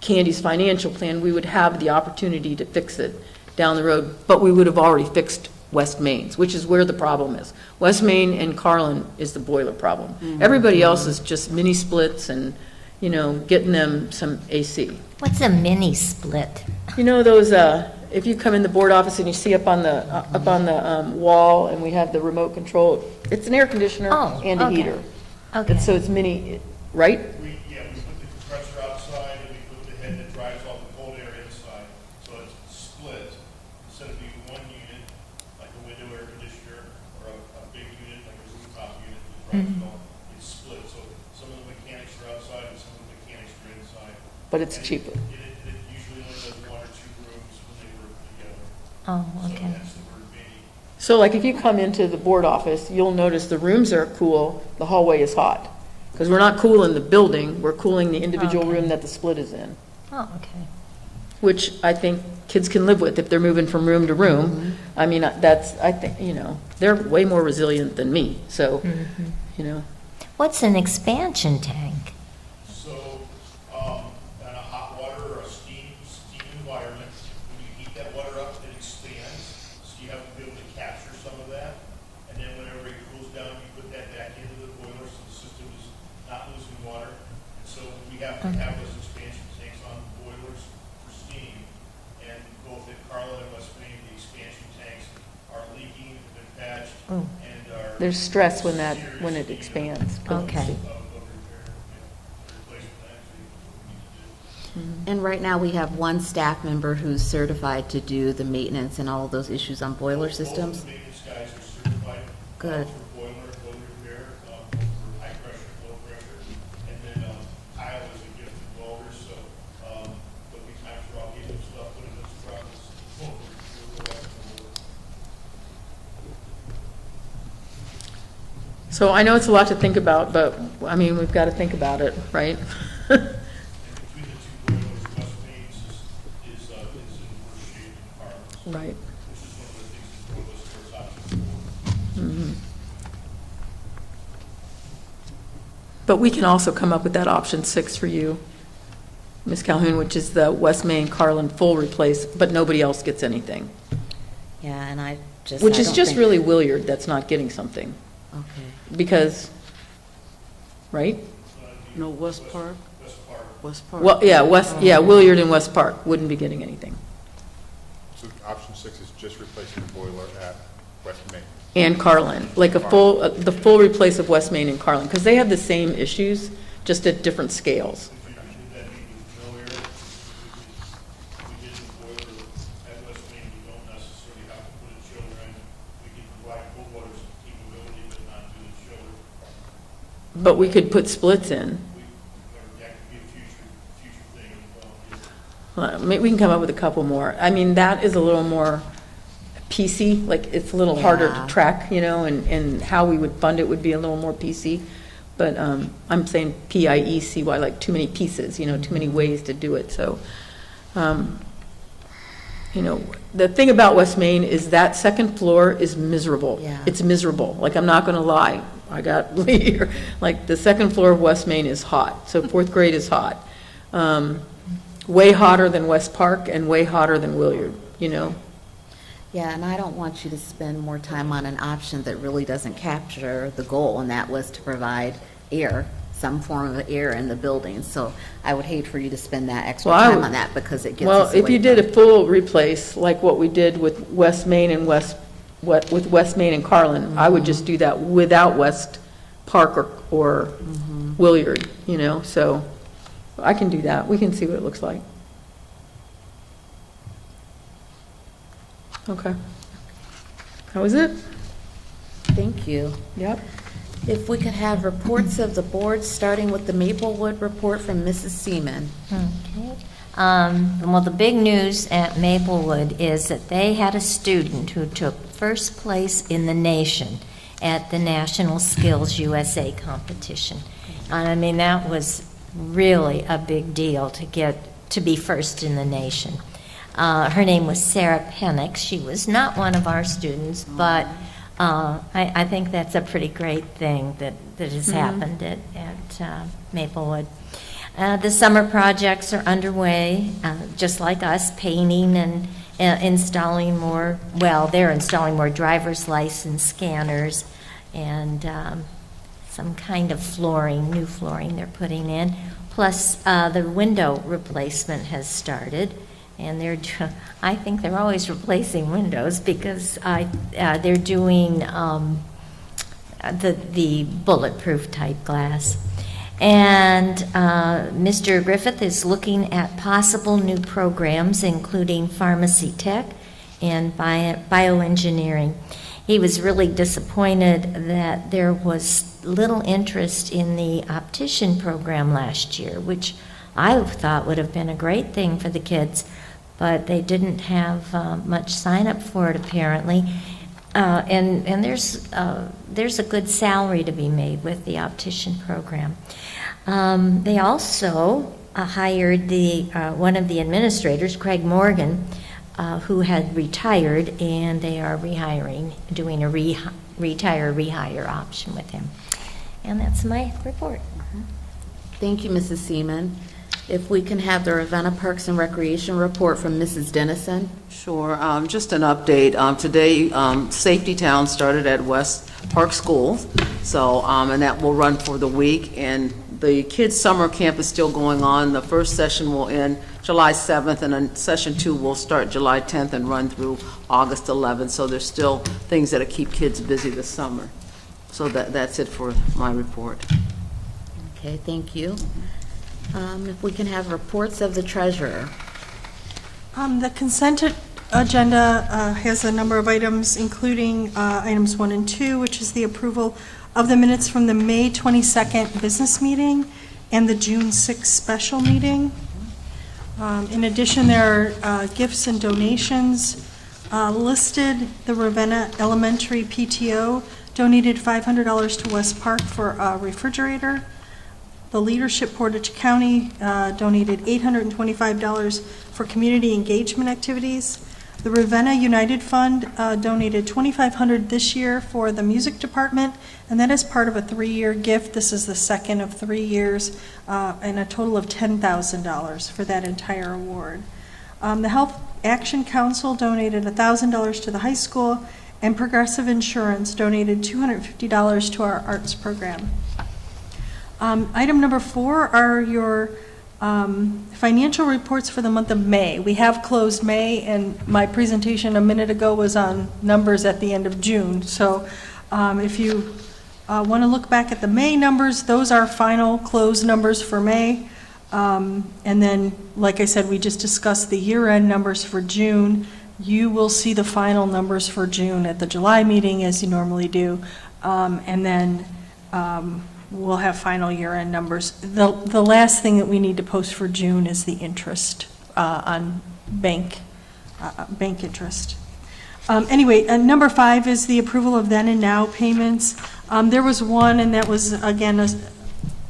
Candy's financial plan. We would have the opportunity to fix it down the road, but we would have already fixed West Main's, which is where the problem is. West Main and Carlin is the boiler problem. Everybody else is just mini splits and, you know, getting them some AC. What's a mini split? You know those, if you come in the board office and you see up on the wall, and we have the remote control, it's an air conditioner Oh, and a okay. heater. Okay. And so it's mini, right? We put the compressor outside, and we put the head that drives all the cold air inside, so it's split. Instead of being one unit, like a window air conditioner, or a big unit, like a rooftop unit that drives it all, it's split. So some of the mechanics are outside, and some of the mechanics are inside. But it's And cheaper. It usually only does 1 or 2 rooms when they work together. Oh, So okay. that's the word mini. So like if you come into the board office, you'll notice the rooms are cool, the hallway is hot. Because we're not cooling the building, we're cooling the individual Okay. room that the split is in, Oh, okay. which I think kids can live with if they're moving from room to room. I mean, I think, you know, they're way more resilient than me, so, you know. What's an expansion tank? So, in a hot water or a steam environment, when you heat that water up, it expands, so you have to be able to capture some of that. And then whenever it cools down, you put that back into the boiler, so the system is not losing water. And so we have to have those expansion tanks on the boilers for steam. And both at Carlin and West Main, the expansion tanks are leaking, have been patched, Oh. and are. There's stress when serious it expands. Okay. and right now we have one staff member who's certified to do the maintenance and all of those issues on boiler systems. Both the maintenance guys are certified Good. For boiler repair, for high pressure, low pressure, and then Kyle is a gifted welder, so there'll be times where I'll get him stuff, put it in his truck, So I know it's a lot to think about, but, I mean, we've got to think about it, right? and between the two boilers, West Main's is in worse shape than Carmen's, Right. which is one of the things that drove us towards option 4. But we can also come up with that option 6 for you, Ms. Calhoun, which is the West Main Carlin full replace, but nobody else gets anything. Yeah, and Which is don't just think- really Williard that's not getting something, Okay. because, right? No, West Park? West Park. West Park. Well, yeah, Williard and West Park wouldn't be getting anything. So option 6 is just replacing the boiler at West Main. And Carlin, like a full, the full replace of West Main and Carlin, because they have the same issues, just at different scales. If you did that mean with no air, we did the boiler at West Main, we don't necessarily have to put a chiller in. We can provide cold water capability, but not do the chiller. But we could put splits in. That could be a future thing as well. Maybe we can come up with a couple more. I mean, that is a little more PC, like it's a little harder Yeah. to track, and how we would fund it would be a little more PC. But I'm saying PIECY, like too many pieces, too many ways to do it. So, the thing about West Main is that second floor is miserable. Yeah. It's miserable. Like, I'm not going to lie. I got here. Like, the second floor of West Main is hot. So 4th grade is hot. Way hotter than West Park and way hotter than Williard, Yeah, and I don't want you to spend more time on an option that really doesn't capture the goal, and that was to provide air, some form of air in the building. So I would hate for you to spend that extra Well, time on that because it gets Well, us if away you did from- a full replace, like what we did with West Main and with West Main and Carlin, I would just do that without West Park or Williard, so I can do that. We can see what it looks like. Okay. How was it? Thank you. Yep. If we could have reports of the board, starting with the Maplewood report from Mrs. Seaman. Okay. Well, the big news at Maplewood is that they had a student who took first place in the nation at the National Skills USA competition. And I mean, that was really a big deal to be first in the nation. Her name was Sarah Pennick. She was not one of our students, but I think that's a pretty great thing that has happened at Maplewood. The summer projects are underway, just like us, painting and installing more, they're installing more driver's license scanners and some kind of flooring, new flooring they're putting in. Plus, the window replacement has started. And I think they're always replacing windows because they're doing the bulletproof type glass. And Mr. Griffith is looking at possible new programs, including pharmacy tech and bioengineering. He was really disappointed that there was little interest in the optician program last year, which I thought would have been a great thing for the kids, but they didn't have much sign up for it apparently. And there's a good salary to be made with the optician program. They also hired one of the administrators, Craig Morgan, who had retired, and they are rehiring, doing a rehire option with him. And that's my report. Thank you, Mrs. Seaman. If we can have the Ravenna Parks and Recreation report from Mrs. Dennison. Sure, just an update. Today, Safety Town started at West Park Schools, so, and that will run for the week, and the kids' summer camp is still going on. The first session will end July 7th, and then session 2 will start July 10th and run through August 11th, so there's still things that keep kids busy this summer. So that's it for my report. Okay, thank you. If we can have reports of the treasurer. The consent agenda has a number of items, including items 1 and 2, which is the approval of the minutes from the May 22nd business meeting and the June 6th special meeting. In addition, there are gifts and donations listed. The Ravenna Elementary PTO donated $500 to West Park for a refrigerator. The Leadership Portage County donated $825 for community engagement activities. The Ravenna United Fund donated $2,500 this year for the music department, and that is part of a 3-year gift. This is the second of 3 years, and a total of $10,000 for that entire award. The Health Action Council donated $1,000 to the high school, and Progressive Insurance donated $250 to our arts program. Item number 4 are your financial reports for the month of May. We have closed May, and my presentation a minute ago was on numbers at the end of June. So if you want to look back at the May numbers, those are final closed numbers for May. And then, like I said, we just discussed the year-end numbers for June. You will see the final numbers for June at the July meeting, as you normally do. And then we'll have final year-end numbers. The last thing that we need to post for June is the interest on bank interest. Anyway, number 5 is the approval of then and now payments. There was one, and that was, again,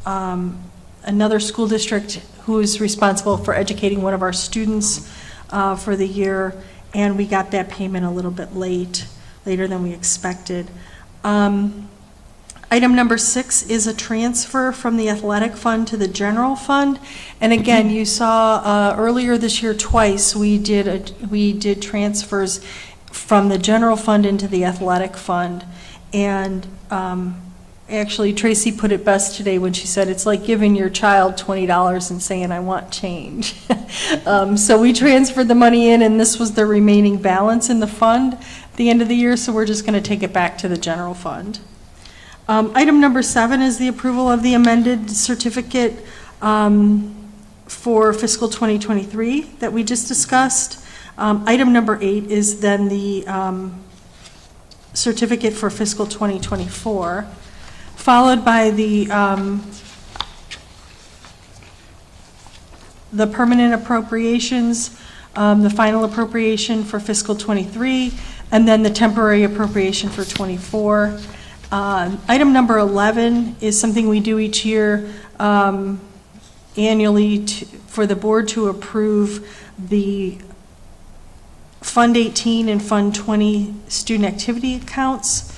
another school district who is responsible for educating one of our students for the year, and we got that payment a little bit later than we expected. Item number 6 is a transfer from the athletic fund to the general fund. And again, you saw earlier this year twice we did transfers from the general fund into the athletic fund. And actually, Tracy put it best today when she said it's like giving your child $20 and saying, I want change. So we transferred the money in, and this was the remaining balance in the fund at the end of the year, so we're just going to take it back to the general fund. Item number 7 is the approval of the amended certificate for fiscal 2023 that we just discussed. Item number 8 is then the certificate for fiscal 2024, followed by the permanent appropriations, the final appropriation for fiscal 23, and then the temporary appropriation for 24. Item number 11 is something we do each year annually for the board to approve the Fund 18 and Fund 20 student activity accounts.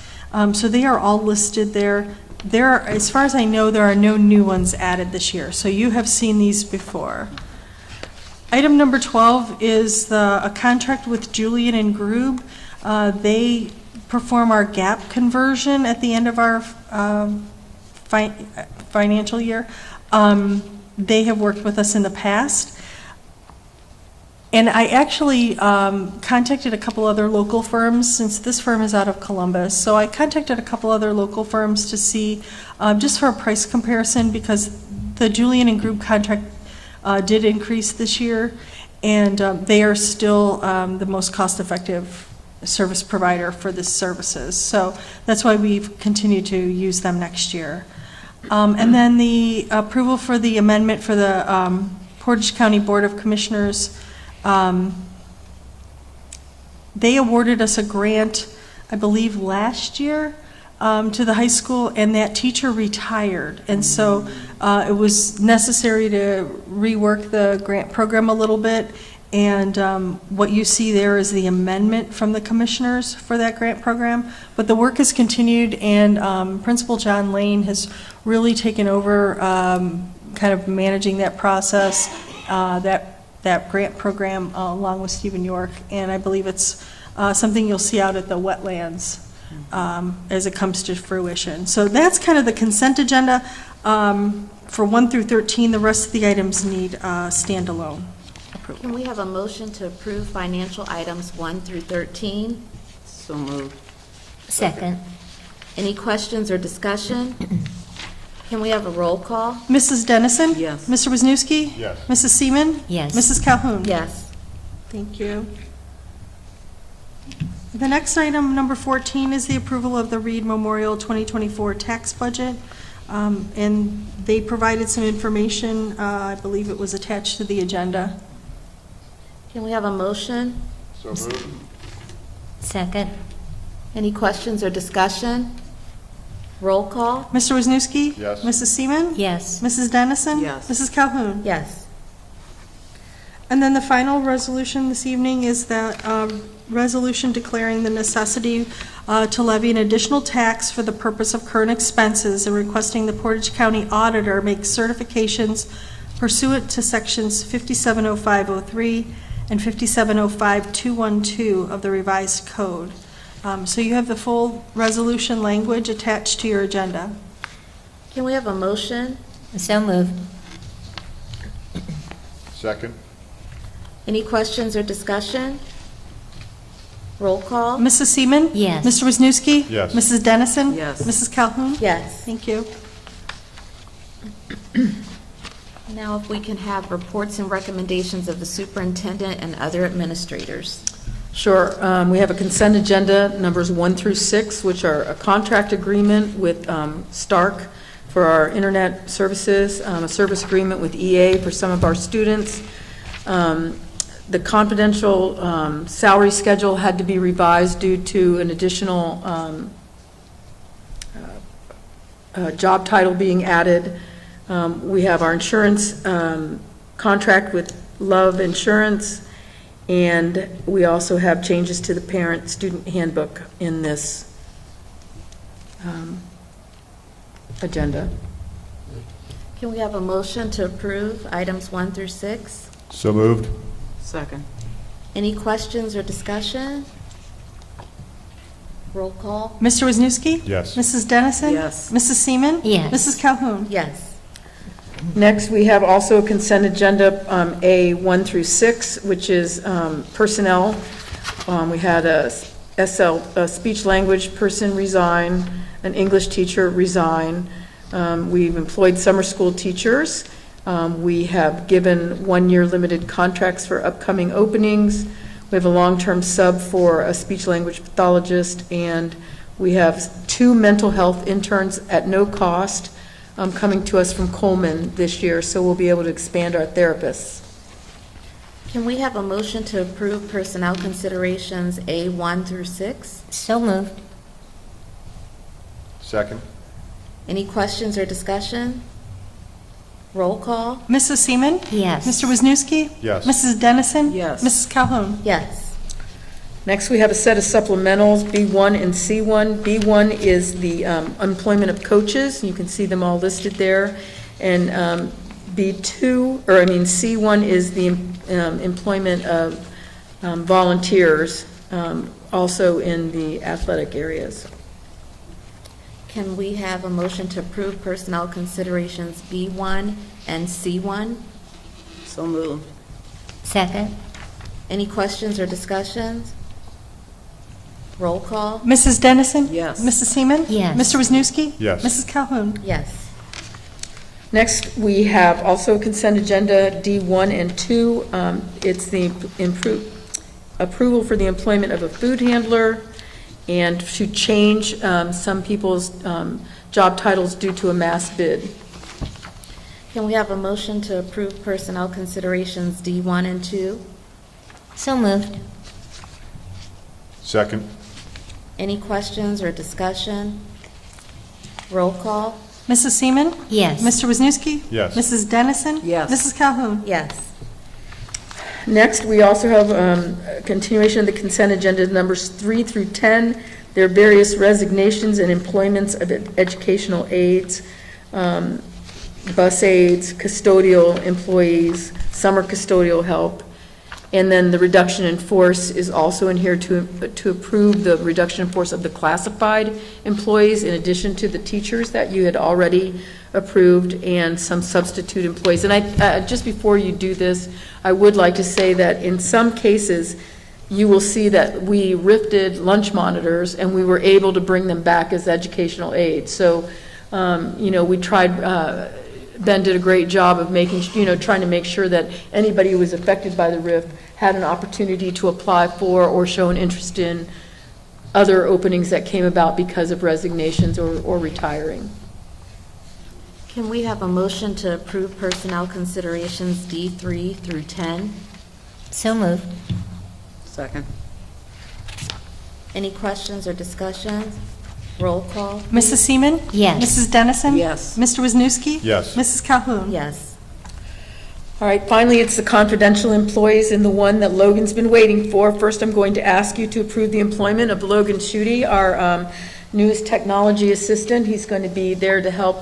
So they are all listed there. As far as I know, there are no new ones added this year. So you have seen these before. Item number 12 is a contract with Julian and Grube. They perform our gap conversion at the end of our financial year. They have worked with us in the past. And I actually contacted a couple other local firms, since this firm is out of Columbus. So I contacted a couple other local firms to see, just for a price comparison, because the Julian and Grube contract did increase this year, and they are still the most cost-effective service provider for the services. So that's why we've continued to use them next year. And then the approval for the amendment for the Portage County Board of Commissioners. They awarded us a grant, I believe, last year to the high school, and that teacher retired. And so it was necessary to rework the grant program a little bit. And what you see there is the amendment from the commissioners for that grant program. But the work has continued, and Principal John Lane has really taken over kind of managing that process, that grant program, along with Stephen York. And I believe it's something you'll see out at the wetlands as it comes to fruition. So that's kind of the consent agenda for 1 through 13. The rest of the items need standalone approval. Can we have a motion to approve financial items 1 through 13? So moved. Second. Any questions or discussion? Can we have a roll call? Mrs. Dennison? Yes. Mr. Wisniewski? Yes. Mrs. Seaman? Yes. Mrs. Calhoun? Yes. Thank you. The next item, number 14, is the approval of the Reed Memorial 2024 tax budget. And they provided some information, I believe it was attached to the agenda. Can we have a motion? So moved. Second. Any questions or discussion? Roll call? Mr. Wisniewski? Yes. Mrs. Seaman? Yes. Mrs. Dennison? Yes. Mrs. Calhoun? Yes. And then the final resolution this evening is that resolution declaring the necessity to levy an additional tax for the purpose of current expenses and requesting the Portage County Auditor make certifications pursuant to sections 570503 and 5705212 of the revised code. So you have the full resolution language attached to your agenda. Can we have a motion? So moved. Second. Any questions or discussion? Roll call? Mrs. Seaman? Yes. Mr. Wisniewski? Yes. Mrs. Dennison? Yes. Mrs. Calhoun? Yes. Thank you. Now if we can have reports and recommendations of the superintendent and other administrators. Sure. We have a consent agenda, numbers 1 through 6, which are a contract agreement with Stark for our internet services, a service agreement with EA for some of our students. The confidential salary schedule had to be revised due to an additional job title being added. We have our insurance contract with Love Insurance, and we also have changes to the parent-student handbook in this agenda. Can we have a motion to approve items 1 through 6? So moved. Second. Any questions or discussion? Roll call? Mr. Wisniewski? Yes. Mrs. Dennison? Yes. Mrs. Seaman? Yes. Mrs. Calhoun? Yes. Next, we have also a consent agenda, A 1 through 6, which is personnel. We had a speech language person resign, an English teacher resign. We've employed summer school teachers. We have given 1-year limited contracts for upcoming openings. We have a long-term sub for a speech language pathologist, and we have 2 mental health interns at no cost coming to us from Coleman this year, so we'll be able to expand our therapists. Can we have a motion to approve personnel considerations A 1 through 6? So moved. Second. Any questions or discussion? Roll call? Mrs. Seaman? Yes. Mr. Wisniewski? Yes. Mrs. Dennison? Yes. Mrs. Calhoun? Yes. Next, we have a set of supplementals, B1 and C1. B1 is the employment of coaches. You can see them all listed there. And C1 is the employment of volunteers, also in the athletic areas. Can we have a motion to approve personnel considerations B1 and C1? So moved. Second. Any questions or discussions? Roll call? Mrs. Dennison? Yes. Mrs. Seaman? Yes. Mr. Wisniewski? Yes. Mrs. Calhoun? Yes. Next, we have also a consent agenda, D1 and 2. It's the approval for the employment of a food handler and to change some people's job titles due to a mass bid. Can we have a motion to approve personnel considerations D1 and 2? So moved. Second. Any questions or discussion? Roll call? Mrs. Seaman? Yes. Mr. Wisniewski? Yes. Mrs. Dennison? Yes. Mrs. Calhoun? Yes. Next, we also have a continuation of the consent agenda, numbers 3 through 10. There are various resignations and employments of educational aides, bus aides, custodial employees, summer custodial help. And then the reduction in force is also in here to approve the reduction in force of the classified employees in addition to the teachers that you had already approved and some substitute employees. And I just before you do this, I would like to say that in some cases, you will see that we rifted lunch monitors and we were able to bring them back as educational aides. So, we tried, Ben did a great job of trying to make sure that anybody who was affected by the RIF had an opportunity to apply for or show an interest in other openings that came about because of resignations or retiring. Can we have a motion to approve personnel considerations D3 through 10? So moved. Second. Any questions or discussions? Roll call. Mrs. Seaman? Yes. Mrs. Dennison? Yes. Mr. Wisniewski? Yes. Mrs. Calhoun? Yes. All right, finally, it's the confidential employees and the one that Logan's been waiting for. First, I'm going to ask you to approve the employment of Logan Schutte, our news technology assistant. He's going to be there to help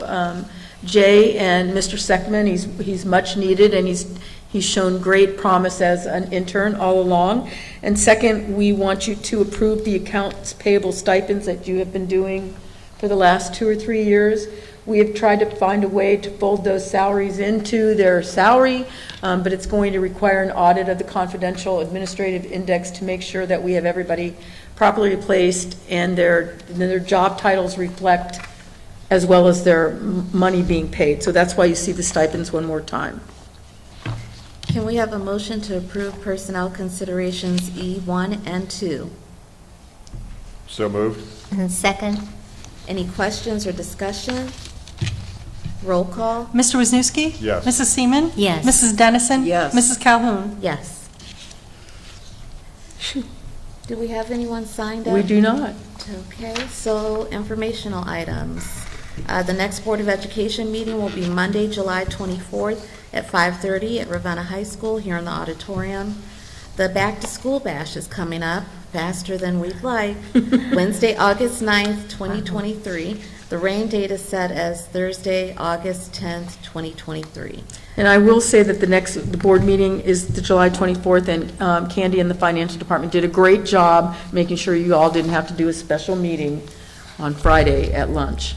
Jay and Mr. Seckman. He's much needed, and he's shown great promise as an intern all along. And second, we want you to approve the accounts payable stipends that you have been doing for the last 2 or 3 years. We have tried to find a way to fold those salaries into their salary, but it's going to require an audit of the confidential administrative index to make sure that we have everybody properly placed and their job titles reflect as well as their money being paid. So that's why you see the stipends one more time. Can we have a motion to approve personnel considerations E1 and 2? So moved. And second? Any questions or discussion? Roll call. Mr. Wisniewski? Yes. Mrs. Seaman? Yes. Mrs. Dennison? Yes. Mrs. Calhoun? Yes. Do we have anyone signed up? We do not. Okay, so informational items. The next Board of Education meeting will be Monday, July 24th at 5:30 at Ravenna High School here in the auditorium. The Back to School Bash is coming up faster than we'd like. Wednesday, August 9th, 2023. The rain date is set as Thursday, August 10th, 2023. And I will say that the board meeting is the July 24th, and Candy and the financial department did a great job making sure you all didn't have to do a special meeting on Friday at lunch.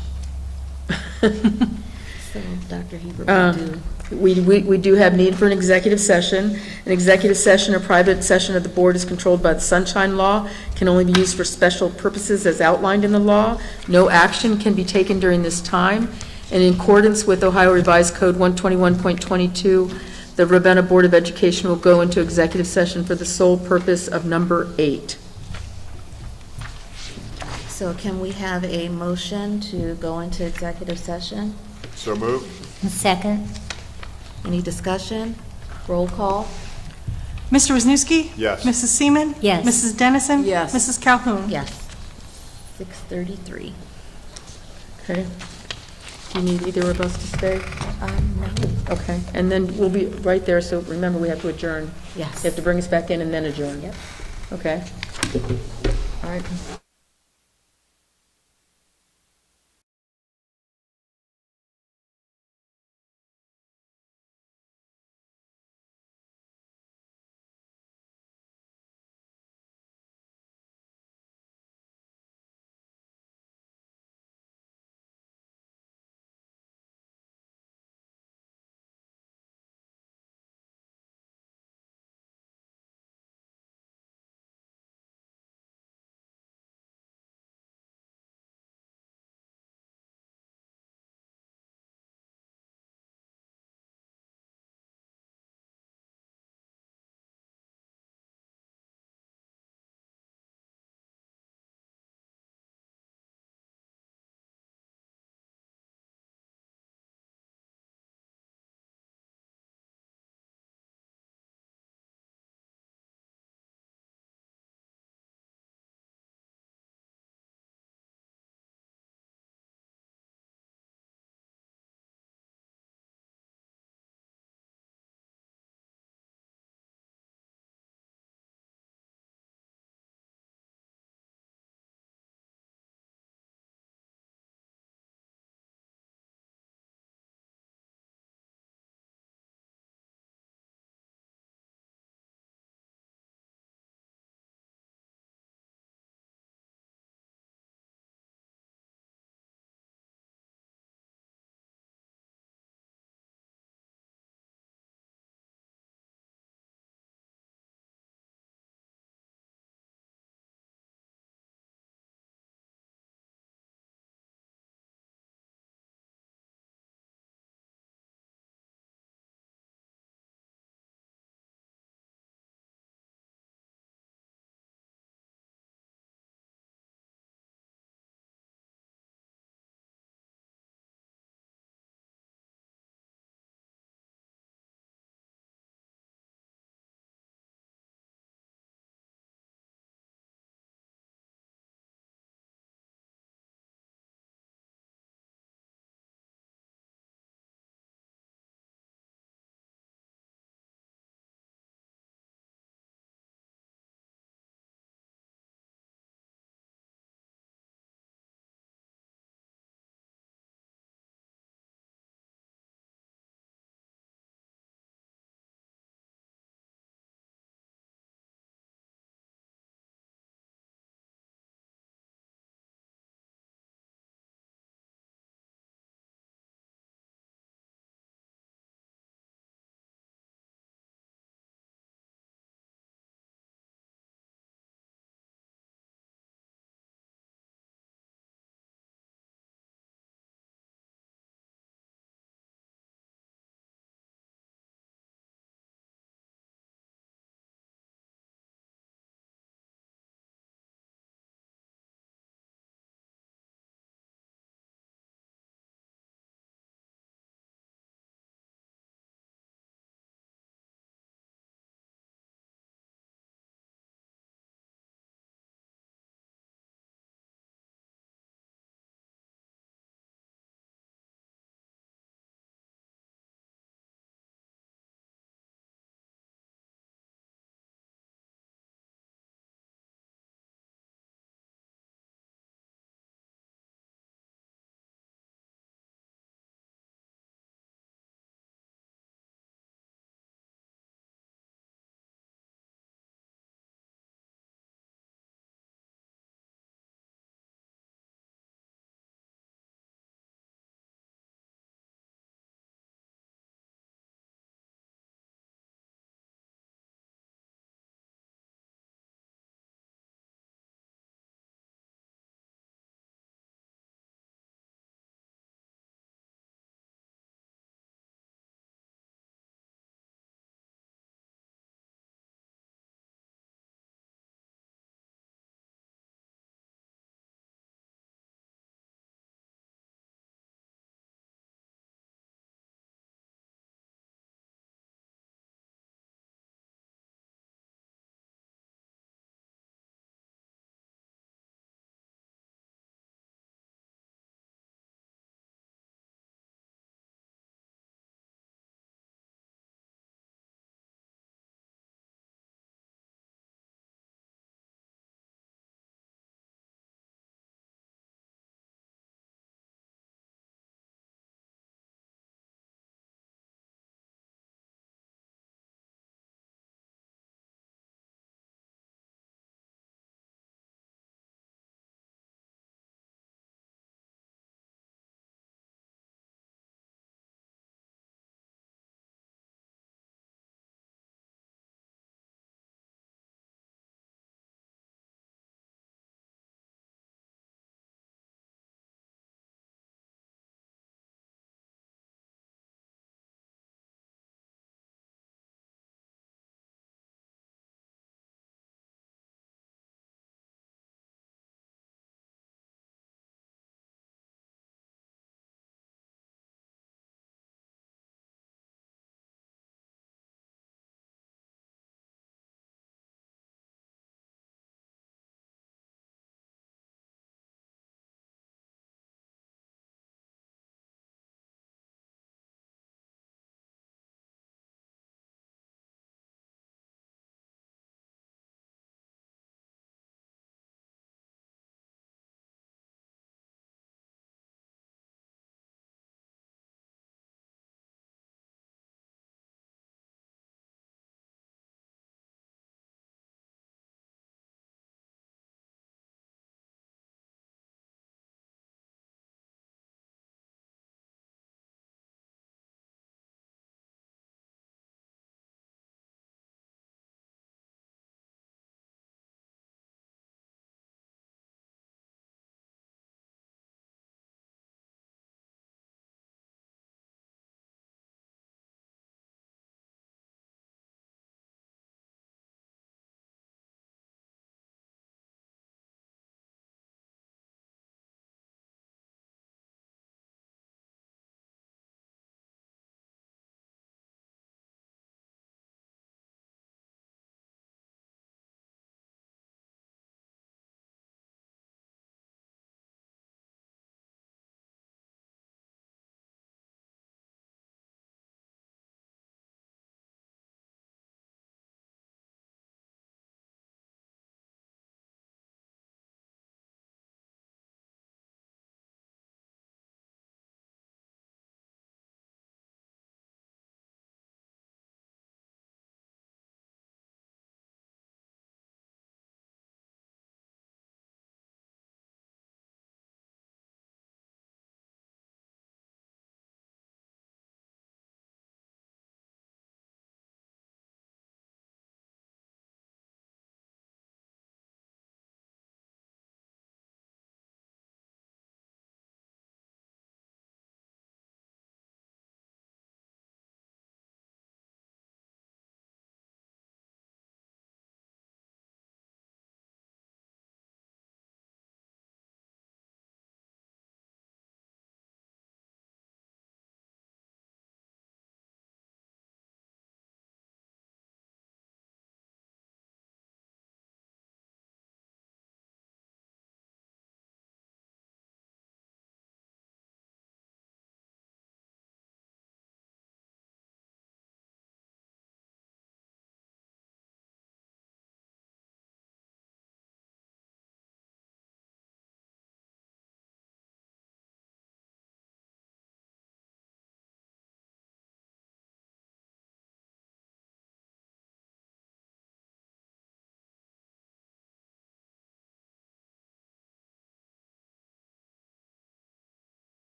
So Dr. Hebert will do. We do have need for an executive session. An executive session or private session of the board is controlled by the Sunshine Law, can only be used for special purposes as outlined in the law. No action can be taken during this time. And in accordance with Ohio Revised Code 121.22, the Ravenna Board of Education will go into executive session for the sole purpose of number 8. So can we have a motion to go into executive session? So moved. And second? Any discussion? Roll call. Mr. Wisniewski? Yes. Mrs. Seaman? Yes. Mrs. Dennison? Yes. Mrs. Calhoun? Yes. 6:33. Okay? Do you need either of us to stay? No. Okay. And then we'll be right there, so remember, we have to adjourn. Yes. You have to bring us back in and then adjourn. Yep. Okay? All right.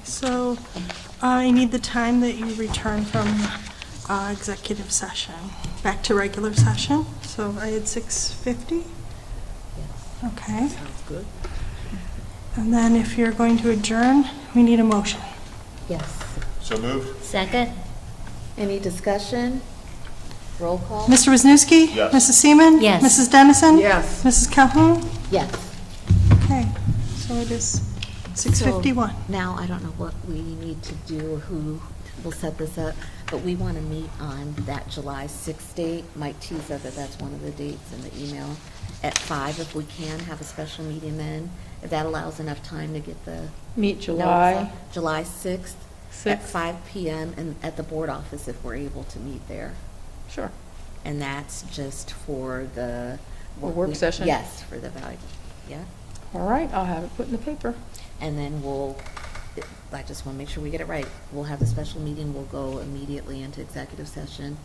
so I need the time that you return from executive session, back to regular session. So I had 6:50? Okay. Sounds good. And then if you're going to adjourn, we need a motion. Yes. So moved? Second? Any discussion? Roll call? Mr. Wisniewski? Yes. Mrs. Seaman? Yes. Mrs. Dennison? Yes. Mrs. Calhoun? Yes. Okay, so it is 6:51. Now, I don't know what we need to do, or who will set this up, but we want to meet on that July 6th date. Mike teased that that's one of the dates in the email, at 5 if we can, have a special meeting then, if that allows enough time to get the. Meet notes July up. July 6th. At 6th. 5 PM and at the board office if we're able to meet there. Sure. And that's just for the. work session? Yes, for the value, yeah. All right, I'll have it put in the paper. And then I just want to make sure we get it right. We'll have a special meeting, we'll go immediately into executive session,